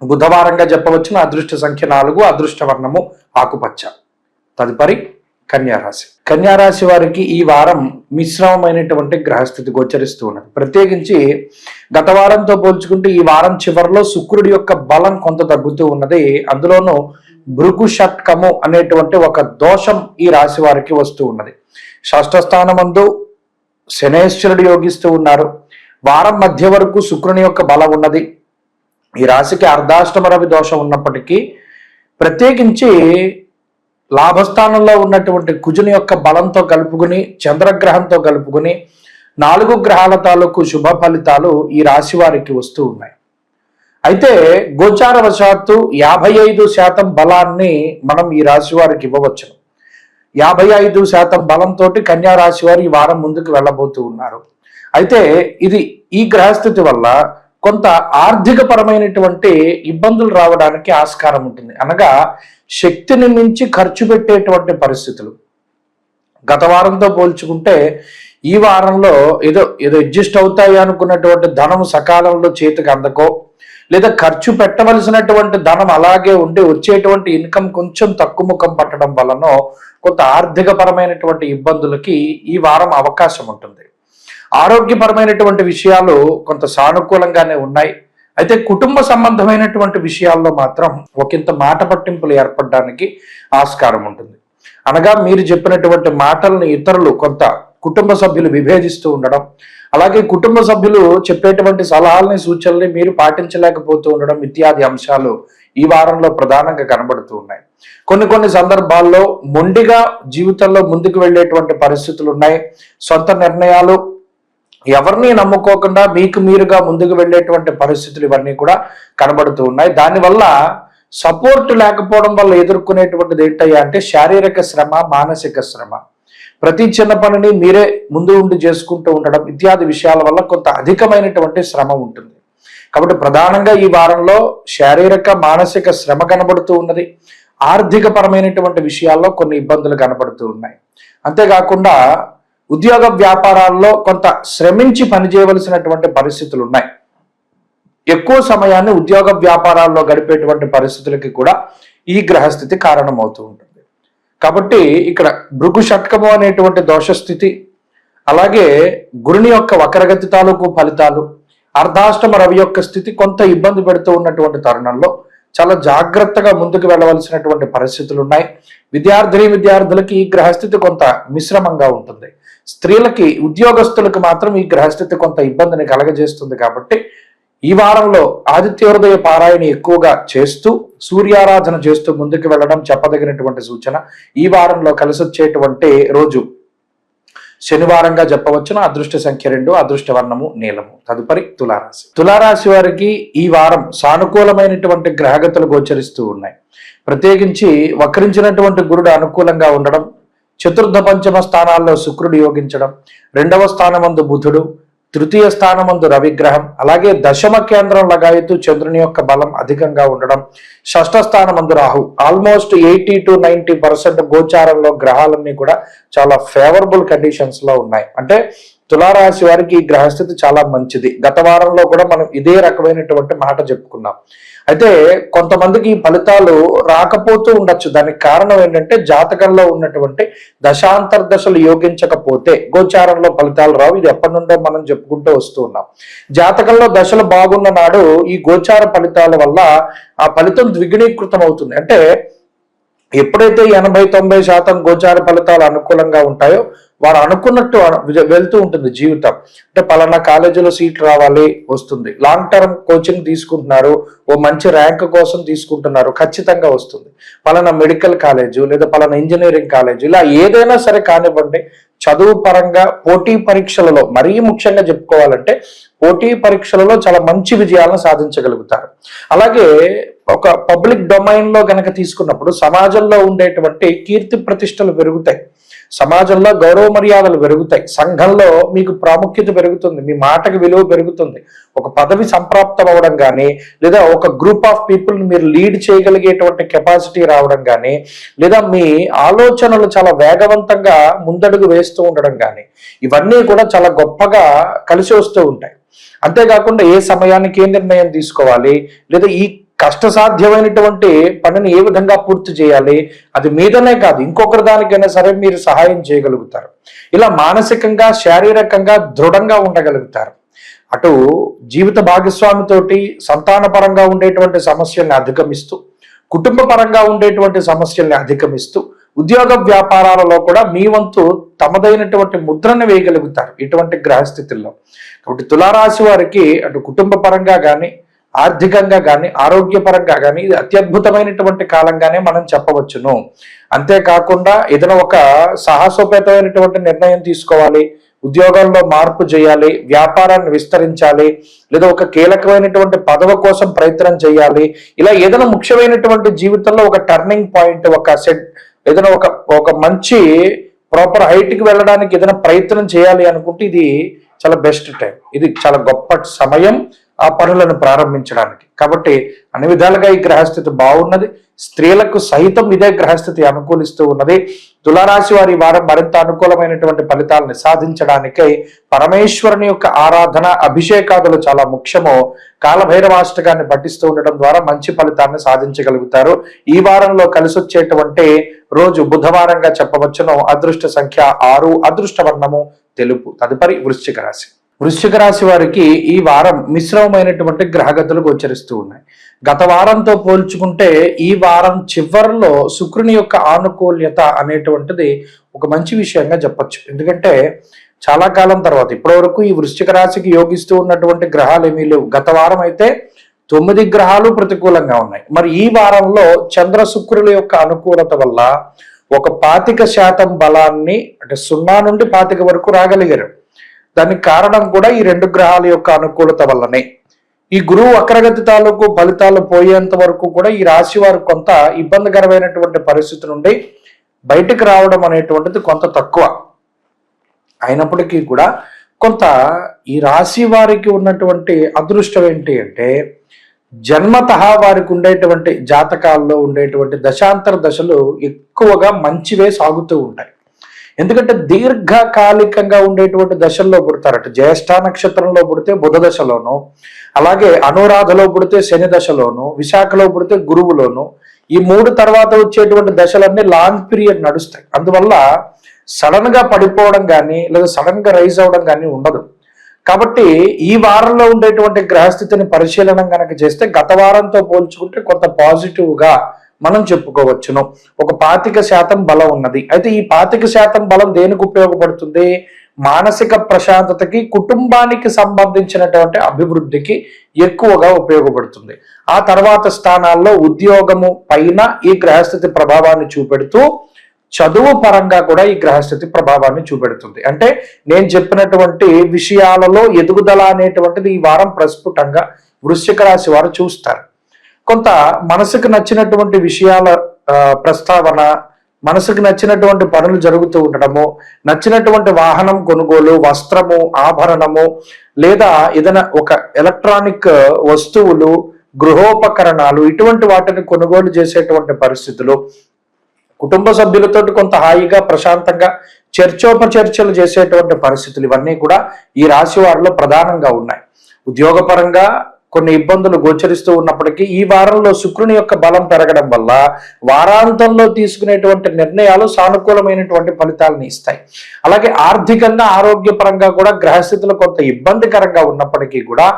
Speaker 1: బుధవారంగా చెప్పవచ్చును. అదృష్ట సంఖ్య 4, అదృష్ట వర్ణము ఆకుపచ్చ. తదుపరి కన్యారాశి వారికి ఈ వారం మిశ్రమమైనటువంటి గ్రహస్థితి గోచరిస్తూ ఉన్నది. ప్రత్యేకించి గత వారంతో పోల్చుకుంటే ఈ వారం చివరిలో శుక్రుడి యొక్క బలం కొంత తగ్గుతూ ఉన్నది. అందులోనూ భృగు షట్కము అనేటువంటి ఒక దోషం ఈ రాశి వారికి వస్తూ ఉన్నది. షష్ఠ స్థానమందు శనేశ్వరుడు యోగిస్తూ ఉన్నారు. వారం మధ్య వరకు శుక్రుని యొక్క బలం ఉన్నది. ఈ రాశికి అర్ధాష్టమ రవి దోషం ఉన్నప్పటికీ ప్రత్యేకించి లాభస్థానంలో ఉన్నటువంటి కుజుని యొక్క బలంతో కలుపుకుని, చంద్రగ్రహంతో కలుపుకుని 4 గ్రహాల తాలూకు శుభ ఫలితాలు ఈ రాశి వారికి వస్తూ ఉన్నాయి. అయితే గోచారవశాత్తు 55% బలాన్ని మనం ఈ రాశి వారికి ఇవ్వవచ్చును. 55% బలంతో కన్యా రాశి వారు ఈ వారం ముందుకు వెళ్ళబోతూ ఉన్నారు. అయితే ఇది ఈ గ్రహస్థితి వల్ల కొంత ఆర్థిక పరమైనటువంటి ఇబ్బందులు రావడానికి ఆస్కారం ఉంటుంది. అనగా శక్తిని మించి ఖర్చు పెట్టేటువంటి పరిస్థితులు. గత వారంతో పోల్చుకుంటే ఈ వారంలో ఏదో అడ్జస్ట్ అవుతాయి అనుకున్నటువంటి ధనం సకాలంలో చేతికి అందకో, లేదా ఖర్చు పెట్టవలసినటువంటి ధనం అలాగే ఉండి వచ్చేటువంటి ఇన్కమ్ కొంచెం తక్కువ ముఖం పట్టడం వలన కొంత ఆర్థిక పరమైనటువంటి ఇబ్బందులకి ఈ వారం అవకాశం ఉంటుంది. ఆరోగ్యపరమైనటువంటి విషయాలు కొంత సానుకూలంగానే ఉన్నాయి. అయితే కుటుంబ సంబంధమైనటువంటి విషయాల్లో మాత్రం ఒకంత మాట పట్టింపులు ఏర్పడడానికి ఆస్కారం ఉంటుంది. అనగా మీరు చెప్పినటువంటి మాటలను ఇతరులు కొంత కుటుంబ సభ్యులు విభేదిస్తూ ఉండడం, అలాగే కుటుంబ సభ్యులు చెప్పేటువంటి సలహాలని సూచనల్ని మీరు పాటించలేకపోతూ ఉండడం ఇత్యాది అంశాలు ఈ వారంలో ప్రధానంగా కనబడుతూ ఉన్నాయి. కొన్ని సందర్భాల్లో మొండిగా జీవితంలో ముందుకు వెళ్ళేటువంటి పరిస్థితులు ఉన్నాయి. సొంత నిర్ణయాలు, ఎవరిని నమ్ముకోకుండా మీకు మీరుగా ముందుకు వెళ్ళేటువంటి పరిస్థితులు ఇవన్నీ కూడా కనబడుతూ ఉన్నాయి. దానివల్ల సపోర్ట్ లేకపోవడం వల్ల ఎదుర్కొనేటువంటిది ఏంటయ్యా అంటే శారీరక శ్రమ, మానసిక శ్రమ. ప్రతి చిన్న పనిని మీరే ముందు ఉండి చేసుకుంటూ ఉండడం ఇత్యాది విషయాల వల్ల కొంత అధికమైనటువంటి శ్రమ ఉంటుంది. కాబట్టి ప్రధానంగా ఈ వారంలో శారీరక, మానసిక శ్రమ కనబడుతూ ఉన్నది. ఆర్థిక పరమైనటువంటి విషయాల్లో కొన్ని ఇబ్బందులు కనబడుతూ ఉన్నాయి. అంతేకాకుండా ఉద్యోగ వ్యాపారాల్లో కొంత శ్రమించి పనిచేయవలసినటువంటి పరిస్థితులు ఉన్నాయి. ఎక్కువ సమయాన్ని ఉద్యోగ వ్యాపారాల్లో గడిపేటువంటి పరిస్థితులకి కూడా ఈ గ్రహస్థితి కారణమవుతూ ఉంటుంది. కాబట్టి ఇక్కడ భృగు షట్కము అనేటువంటి దోషస్థితి, అలాగే గురుని యొక్క వక్రగతి తాలూకు ఫలితాలు, అర్ధాష్టమ రవి యొక్క స్థితి కొంత ఇబ్బంది పెడుతూ ఉన్నటువంటి తరుణంలో చాలా జాగ్రత్తగా ముందుకు వెళ్ళవలసినటువంటి పరిస్థితులు ఉన్నాయి. విద్యార్థులకి ఈ గ్రహస్థితి కొంత మిశ్రమంగా ఉంటుంది. స్త్రీలకి, ఉద్యోగస్తులకు మాత్రం ఈ గ్రహస్థితి కొంత ఇబ్బందిని కలగజేస్తుంది. కాబట్టి ఈ వారంలో ఆదిత్యోదయ పారాయణ ఎక్కువగా చేస్తూ, సూర్యారాధన చేస్తూ ముందుకు వెళ్ళడం చెప్పదగినటువంటి సూచన. ఈ వారంలో కలిసి వచ్చేటువంటి రోజు శనివారంగా చెప్పవచ్చును. అదృష్ట సంఖ్య 2, అదృష్ట వర్ణము నీలము. తదుపరి తులారాశి. తులారాశి వారికి ఈ వారం సానుకూలమైనటువంటి గ్రహగతులు గోచరిస్తూ ఉన్నాయి. ప్రత్యేకించి వక్రించినటువంటి గురుడు అనుకూలంగా ఉండడం, చతుర్థ పంచమ స్థానాల్లో శుక్రుడు యోగించడం, 2వ స్థానమందు బుధుడు, తృతీయ స్థానమందు రవిగ్రహం, అలాగే దశమ కేంద్రం లగాయతు చంద్రుని యొక్క బలం అధికంగా ఉండడం, షష్ఠ స్థానమందు రాహు. ఆల్మోస్ట్ 80 to 90% గోచారంలో గ్రహాలన్నీ కూడా చాలా ఫేవరబుల్ కండిషన్స్ లో ఉన్నాయి. అంటే తులారాశి వారికి ఈ గ్రహస్థితి చాలా మంచిది. గత వారంలో కూడా మనం ఇదే రకమైనటువంటి మాట చెప్పుకున్నాం. అయితే కొంతమందికి ఈ ఫలితాలు రాకపోతూ ఉండొచ్చు. దానికి కారణం ఏంటంటే జాతకంలో ఉన్నటువంటి దశాంతర్దశలు యోగించకపోతే గోచారంలో ఫలితాలు రావు. ఇది ఎప్పటి నుండో మనం చెప్పుకుంటూ వస్తూ ఉన్నాం. జాతకంలో దశలు బాగున్న నాడు ఈ గోచార ఫలితాల వల్ల ఆ ఫలితం ద్విగుణీకృతం అవుతుంది. అంటే ఎప్పుడైతే 80-90% గోచార ఫలితాలు అనుకూలంగా ఉంటాయో వారు అనుకున్నట్టు వెళ్తూ ఉంటుంది జీవితం. అంటే పలానా కాలేజీలో సీట్ రావాలి వస్తుంది, లాంగ్ టర్మ్ కోచింగ్ తీసుకుంటున్నారు, ఓ మంచి ర్యాంక్ కోసం తీసుకుంటున్నారు, ఖచ్చితంగా వస్తుంది. పలానా మెడికల్ కాలేజు లేదా పలానా ఇంజనీరింగ్ కాలేజు, ఇలా ఏదైనా సరే కానివ్వండి, చదువు పరంగా పోటీ పరీక్షలలో మరీ ముఖ్యంగా చెప్పుకోవాలంటే పోటీ పరీక్షలలో చాలా మంచి విజయాలను సాధించగలుగుతారు. అలాగే ఒక పబ్లిక్ డొమైన్ లో గనక తీసుకున్నప్పుడు సమాజంలో ఉండేటువంటి కీర్తి ప్రతిష్టలు పెరుగుతాయి, సమాజంలో గౌరవ మర్యాదలు పెరుగుతాయి, సంఘంలో మీకు ప్రాముఖ్యత పెరుగుతుంది, మీ మాటకి విలువ పెరుగుతుంది, ఒక పదవి సంప్రాప్తం అవడం కానీ, లేదా ఒక గ్రూప్ ఆఫ్ పీపుల్ మీరు లీడ్ చేయగలిగేటువంటి కెపాసిటీ రావడం కానీ, లేదా మీ ఆలోచనలు చాలా వేగవంతంగా ముందడుగు వేస్తూ ఉండడం కానీ, ఇవన్నీ కూడా చాలా గొప్పగా కలిసి వస్తూ ఉంటాయి. అంతేకాకుండా ఏ సమయానికి ఏ నిర్ణయం తీసుకోవాలి, లేదా ఈ కష్టసాధ్యమైనటువంటి పనిని ఏ విధంగా పూర్తి చేయాలి, అది మీదనే కాదు ఇంకొకరి దానికైనా సరే మీరు సహాయం చేయగలుగుతారు. ఇలా మానసికంగా శారీరకంగా దృఢంగా ఉండగలుగుతారు. అటు జీవిత భాగస్వామితోటి సంతాన పరంగా ఉండేటువంటి సమస్యల్ని అధిగమిస్తూ, కుటుంబ పరంగా ఉండేటువంటి సమస్యల్ని అధిగమిస్తూ, ఉద్యోగ వ్యాపారాలలో కూడా మీ వంతు తమదైనటువంటి ముద్రను వేయగలుగుతారు ఇటువంటి గ్రహస్థితుల్లో. కాబట్టి తులారాశి వారికి అటు కుటుంబ పరంగా కానీ, ఆర్థికంగా కానీ, ఆరోగ్యపరంగా కానీ ఇది అత్యద్భుతమైనటువంటి కాలంగానే మనం చెప్పవచ్చును. అంతేకాకుండా ఏదైనా ఒక సాహసోపేతమైనటువంటి నిర్ణయం తీసుకోవాలి, ఉద్యోగాల్లో మార్పు చేయాలి, వ్యాపారాన్ని విస్తరించాలి, లేదా ఒక కీలకమైనటువంటి పదవి కోసం ప్రయత్నం చేయాలి, ఇలా ఏదైనా ముఖ్యమైనటువంటి జీవితంలో ఒక టర్నింగ్ పాయింట్, ఒక సెట్, ఏదైనా ఒక మంచి ప్రాపర్ హైట్కి వెళ్ళడానికి ఏదైనా ప్రయత్నం చేయాలి అనుకుంటే ఇది చాలా బెస్ట్ టైం, ఇది చాలా గొప్ప సమయం ఆ పనులను ప్రారంభించడానికి. కాబట్టి అన్ని విధాలుగా ఈ గ్రహస్థితి బాగున్నది. స్త్రీలకు సైతం ఇదే గ్రహస్థితి అనుకూలిస్తూ ఉన్నది. తులారాశి వారి వారం మరింత అనుకూలమైనటువంటి ఫలితాలను సాధించడానికై పరమేశ్వరుని యొక్క ఆరాధన, అభిషేకాదులు చాలా ముఖ్యము. కాలభైరవాష్టకాన్ని పఠిస్తూ ఉండడం ద్వారా మంచి ఫలితాన్ని సాధించగలుగుతారు. ఈ వారంలో కలిసి వచ్చేటువంటి రోజు బుధవారంగా చెప్పవచ్చును. అదృష్ట సంఖ్య 6, అదృష్ట వర్ణము తెలుపు. తదుపరి వృశ్చిక రాశి. వృశ్చిక రాశి వారికి ఈ వారం మిశ్రమమైనటువంటి గ్రహగతులు గోచరిస్తూ ఉన్నాయి. గత వారంతో పోల్చుకుంటే ఈ వారం చివరిలో శుక్రుని యొక్క ఆనుకూల్యత అనేటువంటిది ఒక మంచి విషయంగా చెప్పచ్చు. ఎందుకంటే చాలా కాలం తర్వాత ఇప్పటి వరకు ఈ వృశ్చిక రాశికి యోగిస్తూ ఉన్నటువంటి గ్రహాలు ఏమీ లేవు. గత వారం అయితే 9 గ్రహాలు ప్రతికూలంగా ఉన్నాయి. మరి ఈ వారంలో చంద్ర శుక్రుల యొక్క అనుకూలత వల్ల ఒక 25% బలాన్ని, అంటే 0 నుండి 25 వరకు రాగలిగారు. దానికి కారణం కూడా ఈ 2 గ్రహాల యొక్క అనుకూలత వల్లనే. ఈ గురువు వక్రగతి తాలూకు ఫలితాలు పోయేంత వరకు కూడా ఈ రాశి వారు కొంత ఇబ్బందికరమైనటువంటి పరిస్థితి నుండి బయటకు రావడం అనేటువంటిది కొంత తక్కువ అయినప్పటికీ కూడా కొంత ఈ రాశి వారికి ఉన్నటువంటి అదృష్టం ఏంటి అంటే జన్మతః వారికి ఉండేటువంటి జాతకాల్లో ఉండేటువంటి దశాంతర దశలు ఎక్కువగా మంచివే సాగుతూ ఉంటాయి. ఎందుకంటే దీర్ఘకాలికంగా ఉండేటువంటి దశల్లో పుడతారట. జ్యేష్ఠ నక్షత్రంలో పుడితే బుధ దశలోను, అలాగే అనురాధలో పుడితే శని దశలోను, విశాఖలో పుడితే గురువులోను, ఈ 3 తర్వాత వచ్చేటువంటి దశలన్నీ లాంగ్ పీరియడ్ నడుస్తాయి. అందువల్ల సడన్ గా పడిపోవడం కానీ లేదా సడన్ గా రైజ్ అవడం కానీ ఉండదు. కాబట్టి ఈ వారంలో ఉండేటువంటి గ్రహస్థితిని పరిశీలన కనుక చేస్తే గత వారంతో పోల్చుకుంటే కొంత పాజిటివ్ గా మనం చెప్పుకోవచ్చును. ఒక 25% బలం ఉన్నది. అయితే ఈ 25% బలం దేనికి ఉపయోగపడుతుంది? మానసిక ప్రశాంతతకి, కుటుంబానికి సంబంధించినటువంటి అభివృద్ధికి ఎక్కువగా ఉపయోగపడుతుంది. ఆ తర్వాత స్థానాల్లో ఉద్యోగము పైన ఈ గ్రహస్థితి ప్రభావాన్ని చూపెడుతూ చదువు పరంగా కూడా ఈ గ్రహస్థితి ప్రభావాన్ని చూపెడుతుంది. అంటే నేను చెప్పినటువంటి విషయాలలో ఎదుగుదల అనేటువంటిది ఈ వారం ప్రస్ఫుటంగా వృశ్చిక రాశి వారు చూస్తారు. కొంత మనసుకు నచ్చినటువంటి విషయాల ప్రస్తావన, మనసుకు నచ్చినటువంటి పనులు జరుగుతూ ఉండడము, నచ్చినటువంటి వాహనం కొనుగోలు, వస్త్రము, ఆభరణము, లేదా ఏదైనా ఒక ఎలక్ట్రానిక్ వస్తువులు, గృహోపకరణాలు, ఇటువంటి వాటిని కొనుగోలు చేసేటువంటి పరిస్థితులు, కుటుంబ సభ్యులతో కొంత హాయిగా ప్రశాంతంగా చర్చోపచర్చలు చేసేటువంటి పరిస్థితులు, ఇవన్నీ కూడా ఈ రాశి వారిలో ప్రధానంగా ఉన్నాయి. ఉద్యోగపరంగా కొన్ని ఇబ్బందులు గోచరిస్తూ ఉన్నప్పటికీ ఈ వారంలో శుక్రుని యొక్క బలం పెరగడం వల్ల వారాంతంలో తీసుకునేటువంటి నిర్ణయాలు సానుకూలమైనటువంటి ఫలితాలను ఇస్తాయి. అలాగే ఆర్థికంగా, ఆరోగ్యపరంగా కూడా గ్రహస్థితులు కొంత ఇబ్బందికరంగా ఉన్నప్పటికీ కూడా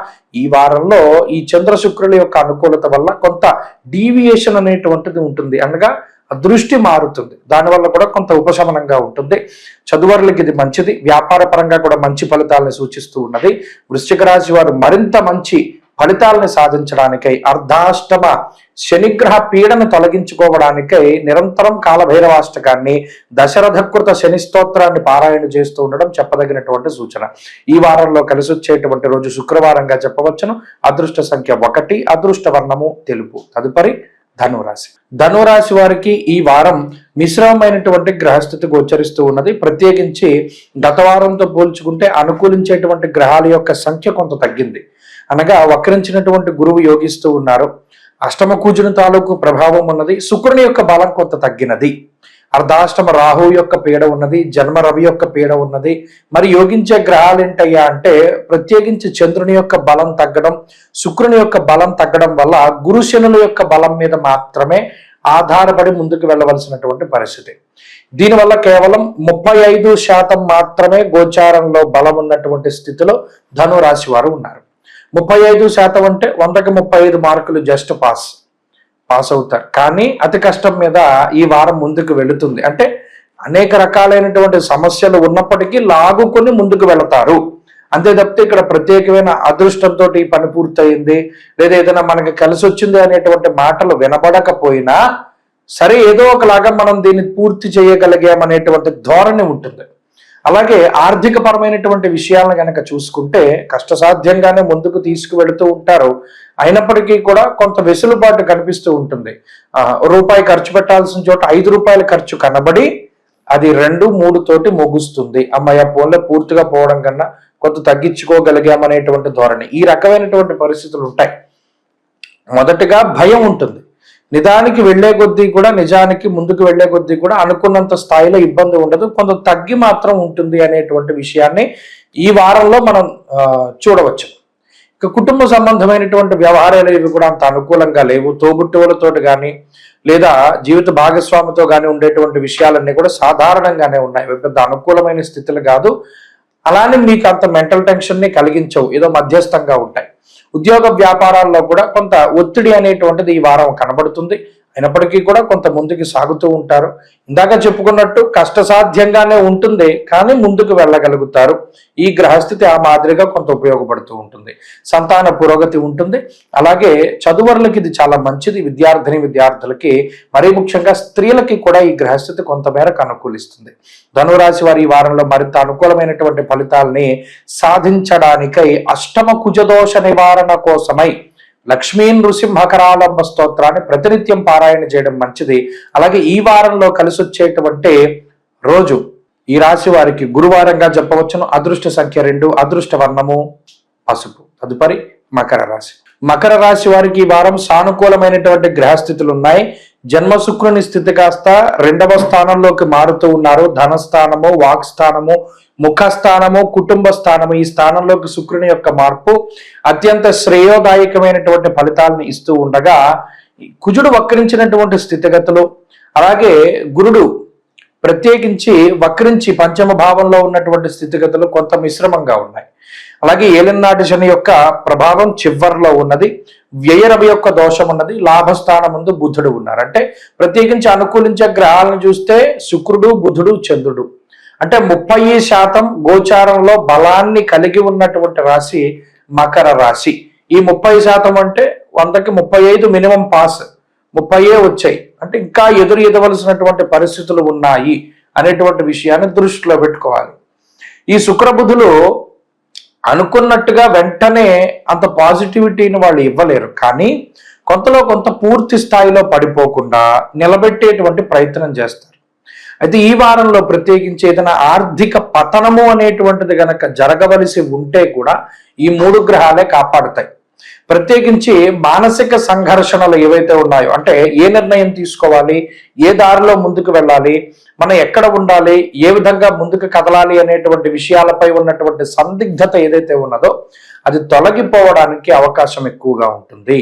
Speaker 1: ఈ వారంలో ఈ చంద్ర శుక్రుల యొక్క అనుకూలత వల్ల కొంత డీవియేషన్ అనేటువంటిది ఉంటుంది, అనగా దృష్టి మారుతుంది. దానివల్ల కూడా కొంత ఉపశమనంగా ఉంటుంది. చదువర్లకి ఇది మంచిది. వ్యాపార పరంగా కూడా మంచి ఫలితాలను సూచిస్తూ ఉన్నది. వృశ్చిక రాశి వారు మరింత మంచి ఫలితాలను సాధించడానికై, అర్ధాష్టమ శనిగ్రహ పీడను తొలగించుకోవడానికై నిరంతరం కాలభైరవాష్టకాన్ని, దశరథకృత శని స్తోత్రాన్ని పారాయణ చేస్తూ ఉండడం చెప్పదగినటువంటి సూచన. ఈ వారంలో కలిసి వచ్చేటువంటి రోజు శుక్రవారంగా చెప్పవచ్చును. అదృష్ట సంఖ్య 1, అదృష్ట వర్ణము తెలుపు. తదుపరి ధనురాశి. ధనురాశి వారికి ఈ వారం మిశ్రమమైనటువంటి గ్రహస్థితి గోచరిస్తూ ఉన్నది. ప్రత్యేకించి గత వారంతో పోల్చుకుంటే అనుకూలించేటువంటి గ్రహాల యొక్క సంఖ్య కొంత తగ్గింది. అనగా వక్రించినటువంటి గురువు యోగిస్తూ ఉన్నారు. అష్టమ కూజుని తాలూకు ప్రభావం ఉన్నది. శుక్రుని యొక్క బలం కొంత తగ్గినది. అర్ధాష్టమ రాహు యొక్క పీడ ఉన్నది. జన్మ రవి యొక్క పీడ ఉన్నది. మరి యోగించే గ్రహాలు ఏంటయ్యా అంటే ప్రత్యేకించి చంద్రుని యొక్క బలం తగ్గడం, శుక్రుని యొక్క బలం తగ్గడం వల్ల గురు శనుల యొక్క బలం మీద మాత్రమే ఆధారపడి ముందుకు వెళ్ళవలసినటువంటి పరిస్థితి. దీనివల్ల కేవలం 35% మాత్రమే గోచారంలో బలం ఉన్నటువంటి స్థితిలో ధనురాశి వారు ఉన్నారు. 35% అంటే 100కి 35 మార్కులు జస్ట్ పాస్ అవుతారు. కానీ అతి కష్టం మీద ఈ వారం ముందుకు వెళుతుంది. అంటే అనేక రకాలైనటువంటి సమస్యలు ఉన్నప్పటికీ లాగుకొని ముందుకు వెళతారు. అంతే తప్పితే ఇక్కడ ప్రత్యేకమైన అదృష్టంతో ఈ పని పూర్తయింది, లేదా ఏదైనా మనకి కలిసి వచ్చింది అనేటువంటి మాటలు వినబడకపోయినా సరే ఏదో ఒకలాగా మనం దీన్ని పూర్తి చేయగలిగామనేటువంటి ధోరణి ఉంటుంది. అలాగే ఆర్థిక పరమైనటువంటి విషయాలను కనుక చూసుకుంటే కష్టసాధ్యంగానే ముందుకు తీసుకువెళుతూ ఉంటారు. అయినప్పటికీ కూడా కొంత వెసులుబాటు కనిపిస్తూ ఉంటుంది. రూపాయి ఖర్చు పెట్టాల్సిన చోట 5 రూపాయల ఖర్చు కనబడి అది 2, 3 తోటి ముగుస్తుంది. అమ్మాయి ఫోన్లో పూర్తిగా పోవడం కన్నా కొంత తగ్గించుకోగలిగామనేటువంటి ధోరణి, ఈ రకమైనటువంటి పరిస్థితులు ఉంటాయి. మొదటిగా భయం ఉంటుంది. నిదానికి వెళ్లే కొద్దీ కూడా, నిజానికి ముందుకు వెళ్లే కొద్దీ కూడా అనుకున్నంత స్థాయిలో ఇబ్బంది ఉండదు, కొంత తగ్గి మాత్రం ఉంటుంది అనేటువంటి విషయాన్ని ఈ వారంలో మనం చూడవచ్చు. ఇక కుటుంబ సంబంధమైనటువంటి వ్యవహారాలు ఇవి కూడా అంత అనుకూలంగా లేవు. తోబుట్టువులతో కానీ లేదా జీవిత భాగస్వామితో కానీ ఉండేటువంటి విషయాలన్నీ కూడా సాధారణంగానే ఉన్నాయి. పెద్ద అనుకూలమైన స్థితులు కాదు. అలానే మీకు అంత మెంటల్ టెన్షన్ని కలిగించవు, ఏదో మధ్యస్థంగా ఉంటాయి. ఉద్యోగ వ్యాపారాల్లో కూడా కొంత ఒత్తిడి అనేటువంటిది ఈ వారం కనబడుతుంది. అయినప్పటికీ కూడా కొంత ముందుకు సాగుతూ ఉంటారు. ఇందాక చెప్పుకున్నట్టు కష్టసాధ్యంగానే ఉంటుంది, కానీ ముందుకు వెళ్ళగలుగుతారు. ఈ గ్రహస్థితి ఆ మాదిరిగా కొంత ఉపయోగపడుతూ ఉంటుంది. సంతాన పురోగతి ఉంటుంది. అలాగే చదువర్లకి ఇది చాలా మంచిది. విద్యార్థులకి, మరీ ముఖ్యంగా స్త్రీలకి కూడా ఈ గ్రహస్థితి కొంతమేరకు అనుకూలిస్తుంది. ధనురాశి వారి ఈ వారంలో మరింత అనుకూలమైనటువంటి ఫలితాలని సాధించడానికై అష్టమ కుజదోష నివారణ కోసమై లక్ష్మీ నృసింహకరాలంబ స్తోత్రాన్ని ప్రతినిత్యం పారాయణ చేయడం మంచిది. అలాగే ఈ వారంలో కలిసి వచ్చేటువంటి రోజు ఈ రాశి వారికి గురువారంగా చెప్పవచ్చును. అదృష్ట సంఖ్య 2, అదృష్ట వర్ణము పసుపు. తదుపరి మకర రాశి. మకర రాశి వారికి ఈ వారం సానుకూలమైనటువంటి గ్రహస్థితులు ఉన్నాయి. జన్మ శుక్రుని స్థితి కాస్త 2వ స్థానంలోకి మారుతూ ఉన్నారు. ధనస్థానము, వాక్స్థానము, ముఖస్థానము, కుటుంబ స్థానము, ఈ స్థానంలోకి శుక్రుని యొక్క మార్పు అత్యంత శ్రేయోదాయకమైనటువంటి ఫలితాలను ఇస్తూ ఉండగా కుజుడు వక్రించినటువంటి స్థితిగతులు, అలాగే గురుడు ప్రత్యేకించి వక్రించి పంచమ భావంలో ఉన్నటువంటి స్థితిగతులు కొంత మిశ్రమంగా ఉన్నాయి. అలాగే ఏలినాటి శని యొక్క ప్రభావం చివర్లో ఉన్నది. వ్యయరవి యొక్క దోషం ఉన్నది. లాభస్థానం ముందు బుధుడు ఉన్నారు. అంటే ప్రత్యేకించి అనుకూలించే గ్రహాలను చూస్తే శుక్రుడు, బుధుడు, చంద్రుడు, అంటే 30% గోచారంలో బలాన్ని కలిగి ఉన్నటువంటి రాశి మకర రాశి. ఈ 30% అంటే 100కి 35 మినిమం పాస్, 30 వచ్చాయి. అంటే ఇంకా ఎదురవలసినటువంటి పరిస్థితులు ఉన్నాయి అనేటువంటి విషయాన్ని దృష్టిలో పెట్టుకోవాలి. ఈ శుక్రబుధులు అనుకున్నట్టుగా వెంటనే అంత పాజిటివిటీని వాళ్ళు ఇవ్వలేరు, కానీ కొంతలో కొంత పూర్తి స్థాయిలో పడిపోకుండా నిలబెట్టేటువంటి ప్రయత్నం చేస్తారు. అయితే ఈ వారంలో ప్రత్యేకించి ఏదైనా ఆర్థిక పతనము అనేటువంటిది గనక జరగవలసి ఉంటే కూడా ఈ 3 గ్రహాలే కాపాడుతాయి. ప్రత్యేకించి మానసిక సంఘర్షణలు ఏవైతే ఉన్నాయో, అంటే ఏ నిర్ణయం తీసుకోవాలి, ఏ దారిలో ముందుకు వెళ్ళాలి, మనం ఎక్కడ ఉండాలి, ఏ విధంగా ముందుకు కదలాలి అనేటువంటి విషయాలపై ఉన్నటువంటి సందిగ్ధత ఏదైతే ఉన్నదో అది తొలగిపోవడానికి అవకాశం ఎక్కువగా ఉంటుంది.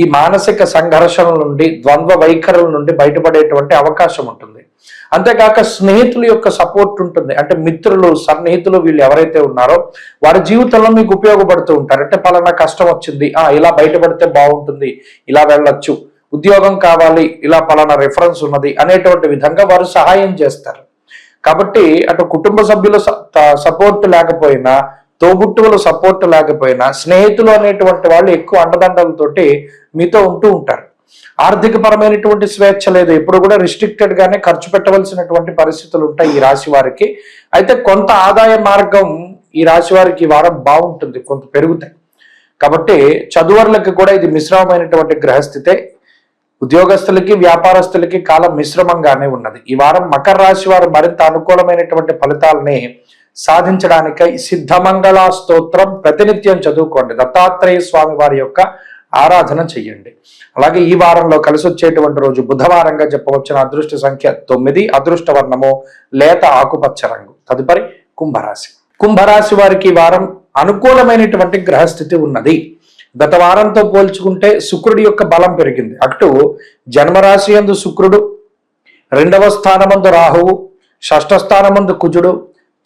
Speaker 1: ఈ మానసిక సంఘర్షణల నుండి, ద్వంద్వ వైఖరుల నుండి బయటపడేటువంటి అవకాశం ఉంటుంది. అంతేకాక స్నేహితుల యొక్క సపోర్ట్ ఉంటుంది. అంటే మిత్రులు, సన్నిహితులు వీళ్ళు ఎవరైతే ఉన్నారో వారి జీవితంలో మీకు ఉపయోగపడుతూ ఉంటారు. అంటే పలానా కష్టం వచ్చింది, ఇలా బయటపడితే బాగుంటుంది, ఇలా వెళ్ళొచ్చు, ఉద్యోగం కావాలి, ఇలా పలానా రిఫరెన్స్ ఉన్నది అనేటువంటి విధంగా వారు సహాయం చేస్తారు. కాబట్టి అటు కుటుంబ సభ్యుల సపోర్ట్ లేకపోయినా, తోబుట్టువుల సపోర్ట్ లేకపోయినా, స్నేహితులు అనేటువంటి వాళ్ళు ఎక్కువ అండదండలతోటి మీతో ఉంటూ ఉంటారు. ఆర్థిక పరమైనటువంటి స్వేచ్ఛ లేదు, ఎప్పుడు కూడా రిస్ట్రిక్టెడ్ గానే ఖర్చు పెట్టవలసినటువంటి పరిస్థితులు ఉంటాయి ఈ రాశి వారికి. అయితే కొంత ఆదాయ మార్గం ఈ రాశి వారికి ఈ వారం బాగుంటుంది, కొంత పెరుగుతాయి. కాబట్టి చదువర్లకు కూడా ఇది మిశ్రమమైనటువంటి గ్రహస్థితే. ఉద్యోగస్తులకి, వ్యాపారస్తులకి కాలం మిశ్రమంగానే ఉన్నది. ఈ వారం మకర రాశి వారు మరింత అనుకూలమైనటువంటి ఫలితాలని సాధించడానికై సిద్ధమంగళ స్తోత్రం ప్రతినిత్యం చదువుకోండి. దత్తాత్రేయ స్వామి వారి యొక్క ఆరాధన చెయ్యండి. అలాగే ఈ వారంలో కలిసి వచ్చేటువంటి రోజు బుధవారంగా చెప్పవచ్చిన అదృష్ట సంఖ్య 9, అదృష్ట వర్ణము లేత ఆకుపచ్చ రంగు. తదుపరి కుంభరాశి. కుంభరాశి వారికి ఈ వారం అనుకూలమైనటువంటి గ్రహస్థితి ఉన్నది. గత వారంతో పోల్చుకుంటే శుక్రుడి యొక్క బలం పెరిగింది. అటు జన్మరాశి యందు శుక్రుడు, 2వ స్థానమందు రాహువు, 6వ స్థానమందు కుజుడు,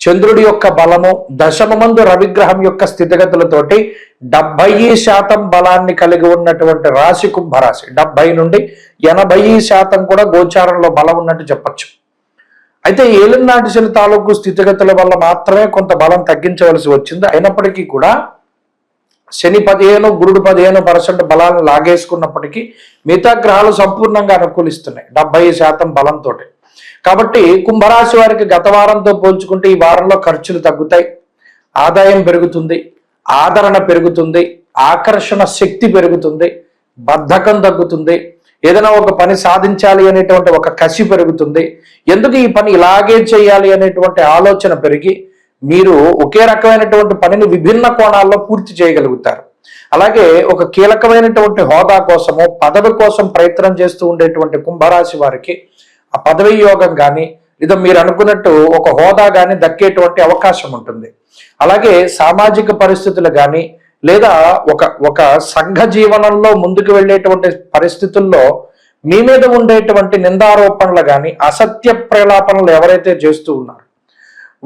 Speaker 1: చంద్రుడి యొక్క బలము, దశమమందు రవిగ్రహం యొక్క స్థితిగతులతోటి 70% బలాన్ని కలిగి ఉన్నటువంటి రాశి కుంభరాశి. 70 నుండి 80% కూడా గోచారంలో బలం ఉన్నట్టు చెప్పచ్చు. అయితే ఏలినాటి శని తాలూకు స్థితిగతుల వల్ల మాత్రమే కొంత బలం తగ్గించవలసి వచ్చింది. అయినప్పటికీ కూడా శని 15, గురుడు 15% బలాన్ని లాగేసుకున్నప్పటికీ మిగతా గ్రహాలు సంపూర్ణంగా అనుకూలిస్తున్నాయి 70% బలంతో. కాబట్టి కుంభరాశి వారికి గత వారంతో పోల్చుకుంటే ఈ వారంలో ఖర్చులు తగ్గుతాయి, ఆదాయం పెరుగుతుంది, ఆదరణ పెరుగుతుంది, ఆకర్షణ శక్తి పెరుగుతుంది, బద్ధకం తగ్గుతుంది, ఏదైనా ఒక పని సాధించాలి అనేటువంటి ఒక కసి పెరుగుతుంది, ఎందుకు ఈ పని ఇలాగే చేయాలి అనేటువంటి ఆలోచన పెరిగి మీరు ఒకే రకమైనటువంటి పనిని విభిన్న కోణాల్లో పూర్తి చేయగలుగుతారు. అలాగే ఒక కీలకమైనటువంటి హోదా కోసము, పదవి కోసం ప్రయత్నం చేస్తూ ఉండేటువంటి కుంభరాశి వారికి ఆ పదవి యోగం కానీ, లేదా మీరు అనుకున్నట్టు ఒక హోదా కానీ దక్కేటువంటి అవకాశం ఉంటుంది. అలాగే సామాజిక పరిస్థితులు కానీ, లేదా ఒక సంఘ జీవనంలో ముందుకు వెళ్ళేటువంటి పరిస్థితుల్లో మీ మీద ఉండేటువంటి నిందారోపణలు కానీ, అసత్య ప్రలాపనలు ఎవరైతే చేస్తూ ఉన్నారో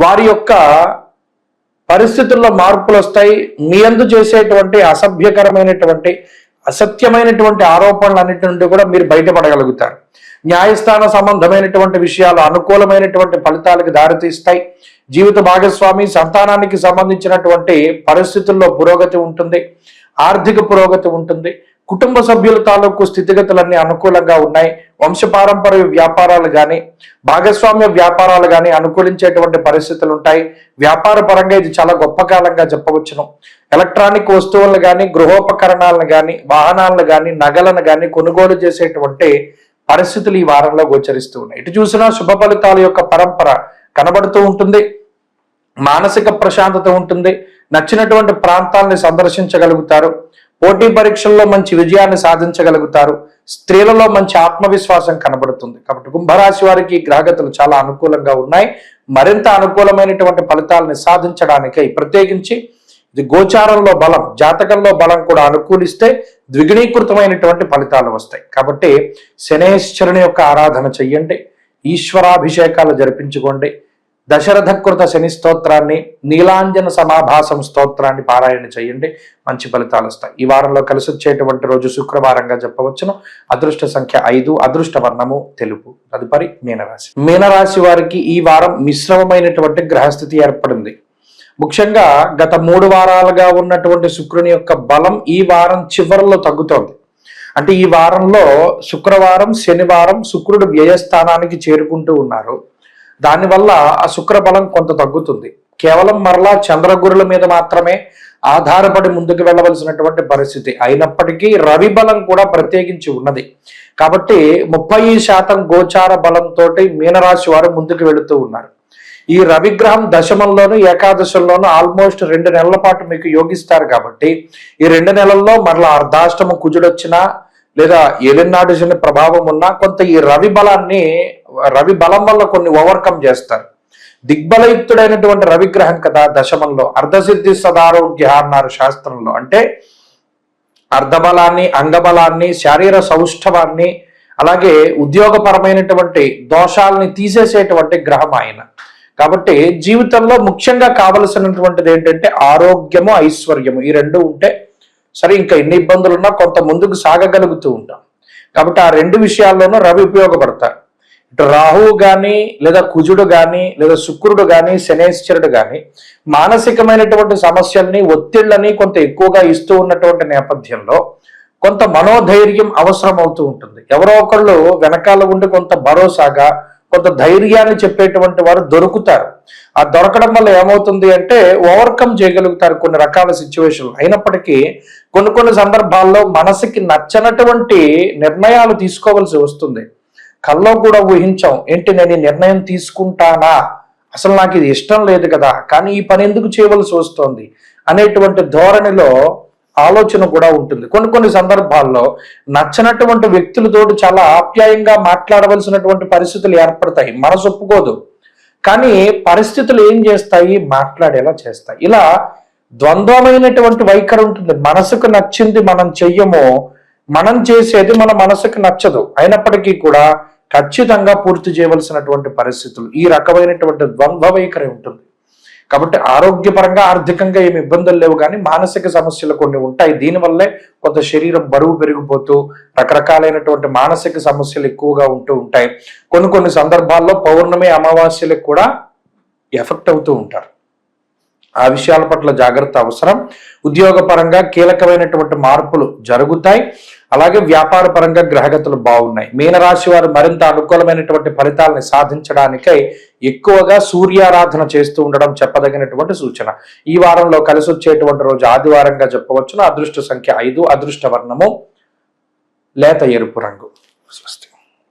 Speaker 1: వారి యొక్క పరిస్థితుల్లో మార్పులు వస్తాయి. మీ అందు చేసేటువంటి అసభ్యకరమైనటువంటి, అసత్యమైనటువంటి ఆరోపణలన్నిటి నుండి కూడా మీరు బయటపడగలుగుతారు. న్యాయస్థాన సంబంధమైనటువంటి విషయాలు అనుకూలమైనటువంటి ఫలితాలకు దారితీస్తాయి. జీవిత భాగస్వామి, సంతానానికి సంబంధించినటువంటి పరిస్థితుల్లో పురోగతి ఉంటుంది, ఆర్థిక పురోగతి ఉంటుంది. కుటుంబ సభ్యుల తాలూకు స్థితిగతులన్నీ అనుకూలంగా ఉన్నాయి. వంశపారంపర్య వ్యాపారాలు కానీ, భాగస్వామ్య వ్యాపారాలు కానీ అనుకూలించేటువంటి పరిస్థితులు ఉంటాయి. వ్యాపార పరంగా ఇది చాలా గొప్ప కాలంగా చెప్పవచ్చును. ఎలక్ట్రానిక్ వస్తువులను కానీ, గృహోపకరణాలను కానీ, వాహనాలను కానీ, నగలను కానీ కొనుగోలు చేసేటువంటి పరిస్థితులు ఈ వారంలో గోచరిస్తూ ఉన్నాయి. ఇటు చూసినా శుభ ఫలితాల యొక్క పరంపర కనబడుతూ ఉంటుంది. మానసిక ప్రశాంతత ఉంటుంది. నచ్చినటువంటి ప్రాంతాలని సందర్శించగలుగుతారు. పోటీ పరీక్షల్లో మంచి విజయాన్ని సాధించగలుగుతారు. స్త్రీలలో మంచి ఆత్మవిశ్వాసం కనబడుతుంది. కాబట్టి కుంభరాశి వారికి గ్రహగతులు చాలా అనుకూలంగా ఉన్నాయి. మరింత అనుకూలమైనటువంటి ఫలితాలని సాధించడానికై ప్రత్యేకించి ఇది గోచారంలో బలం, జాతకంలో బలం కూడా అనుకూలిస్తే ద్విగుణీకృతమైనటువంటి ఫలితాలు వస్తాయి. కాబట్టి శనేశ్వరుని యొక్క ఆరాధన చెయ్యండి, ఈశ్వరాభిషేకాలు జరిపించుకోండి, దశరథకృత శని స్తోత్రాన్ని, నీలాంజన సమాభాసం స్తోత్రాన్ని పారాయణ చేయండి, మంచి ఫలితాలు వస్తాయి. ఈ వారంలో కలిసి వచ్చేటువంటి రోజు శుక్రవారంగా చెప్పవచ్చును. అదృష్ట సంఖ్య 5, అదృష్ట వర్ణము తెలుపు. తదుపరి మీనరాశి. మీనరాశి వారికి ఈ వారం మిశ్రమమైనటువంటి గ్రహస్థితి ఏర్పడింది. ముఖ్యంగా గత 3 వారాలుగా ఉన్నటువంటి శుక్రుని యొక్క బలం ఈ వారం చివరిలో తగ్గుతోంది. అంటే ఈ వారంలో శుక్రవారం శనివారం శుక్రుడు వ్యయస్థానానికి చేరుకుంటూ ఉన్నారు. దానివల్ల ఆ శుక్ర బలం కొంత తగ్గుతుంది. కేవలం మరలా చంద్రగురుల మీద మాత్రమే ఆధారపడి ముందుకు వెళ్ళవలసినటువంటి పరిస్థితి అయినప్పటికీ రవి బలం కూడా ప్రత్యేకించి ఉన్నది. కాబట్టి 30% గోచార బలంతో మీనరాశి వారు ముందుకు వెళుతూ ఉన్నారు. ఈ రవిగ్రహం దశమంలోను ఏకాదశంలోను ఆల్మోస్ట్ 2 నెలల పాటు మీకు యోగిస్తారు. కాబట్టి ఈ 2 నెలల్లో మరలా అర్ధాష్టమ కుజుడొచ్చినా లేదా ఏలినాడు శని ప్రభావం ఉన్నా కొంత ఈ రవి బలం వల్ల కొన్ని ఓవర్కమ్ చేస్తారు. దిగ్బలయుక్తుడైనటువంటి రవిగ్రహం కదా దశమంలో. అర్ధసిద్ధి సదారోగ్య అన్నారు శాస్త్రంలో. అంటే అర్ధబలాన్ని, అంగబలాన్ని, శారీర సౌష్ఠవాన్ని, అలాగే ఉద్యోగపరమైనటువంటి దోషాలని తీసేసేటువంటి గ్రహం ఆయన. కాబట్టి జీవితంలో ముఖ్యంగా కావలసినటువంటిది ఏంటంటే ఆరోగ్యము, ఐశ్వర్యము. ఈ రెండు ఉంటే సరే, ఇంకా ఎన్ని ఇబ్బందులున్నా కొంత ముందుకు సాగగలుగుతూ ఉంటాం. కాబట్టి ఆ 2 విషయాల్లోనూ రవి ఉపయోగపడతారు. ఇటు రాహువు కానీ, లేదా కుజుడు కానీ, లేదా శుక్రుడు కానీ, శనేశ్వరుడు కానీ మానసికమైనటువంటి సమస్యల్ని, ఒత్తిళ్లని కొంత ఎక్కువగా ఇస్తూ ఉన్నటువంటి నేపథ్యంలో కొంత మనోధైర్యం అవసరం అవుతూ ఉంటుంది. ఎవరో ఒకళ్ళు వెనకాల ఉండి కొంత భరోసాగా, కొంత ధైర్యాన్ని చెప్పేటువంటి వారు దొరుకుతారు. ఆ దొరకడం వల్ల ఏమవుతుంది అంటే ఓవర్కమ్ చేయగలుగుతారు కొన్ని రకాల సిచ్యువేషన్లు. అయినప్పటికీ కొన్ని సందర్భాల్లో మనసుకి నచ్చనటువంటి నిర్ణయాలు తీసుకోవాల్సి వస్తుంది. కల్లో కూడా ఊహించాం, ఏంటి నేను ఈ నిర్ణయం తీసుకుంటానా, అసలు నాకు ఇది ఇష్టం లేదు కదా, కానీ ఈ పని ఎందుకు చేయవలసి వస్తుంది అనేటువంటి ధోరణిలో ఆలోచన కూడా ఉంటుంది. కొన్ని సందర్భాల్లో నచ్చనటువంటి వ్యక్తులతోటి చాలా ఆప్యాయంగా మాట్లాడవలసినటువంటి పరిస్థితులు ఏర్పడతాయి. మనసు ఒప్పుకోదు, కానీ పరిస్థితులు ఏం చేస్తాయి, మాట్లాడేలా చేస్తాయి. ఇలా ద్వంద్వమైనటువంటి వైఖరి ఉంటుంది. మనసుకు నచ్చింది మనం చెయ్యము, మనం చేసేది మన మనసుకు నచ్చదు. అయినప్పటికీ కూడా ఖచ్చితంగా పూర్తి చేయవలసినటువంటి పరిస్థితులు, ఈ రకమైనటువంటి ద్వంద్వ వైఖరి ఉంటుంది. కాబట్టి ఆరోగ్యపరంగా, ఆర్థికంగా ఏమి ఇబ్బందులు లేవు, కానీ మానసిక సమస్యలు కొన్ని ఉంటాయి. దీనివల్లే కొంత శరీరం బరువు పెరిగిపోతూ రకరకాలైనటువంటి మానసిక సమస్యలు ఎక్కువగా ఉంటూ ఉంటాయి. కొన్ని సందర్భాల్లో పౌర్ణమి, అమావాస్యలకు కూడా ఎఫెక్ట్ అవుతూ ఉంటారు. ఆ విషయాల పట్ల జాగ్రత్త అవసరం. ఉద్యోగపరంగా కీలకమైనటువంటి మార్పులు జరుగుతాయి. అలాగే వ్యాపార పరంగా గ్రహగతులు బాగున్నాయి. మీనరాశి వారు మరింత అనుకూలమైనటువంటి ఫలితాలను సాధించడానికై ఎక్కువగా సూర్యారాధన చేస్తూ ఉండడం చెప్పదగినటువంటి సూచన. ఈ వారంలో కలిసి వచ్చేటువంటి రోజు ఆదివారంగా చెప్పవచ్చును. అదృష్ట సంఖ్య 5, అదృష్ట వర్ణము లేత ఎరుపు రంగు. స్వస్తి.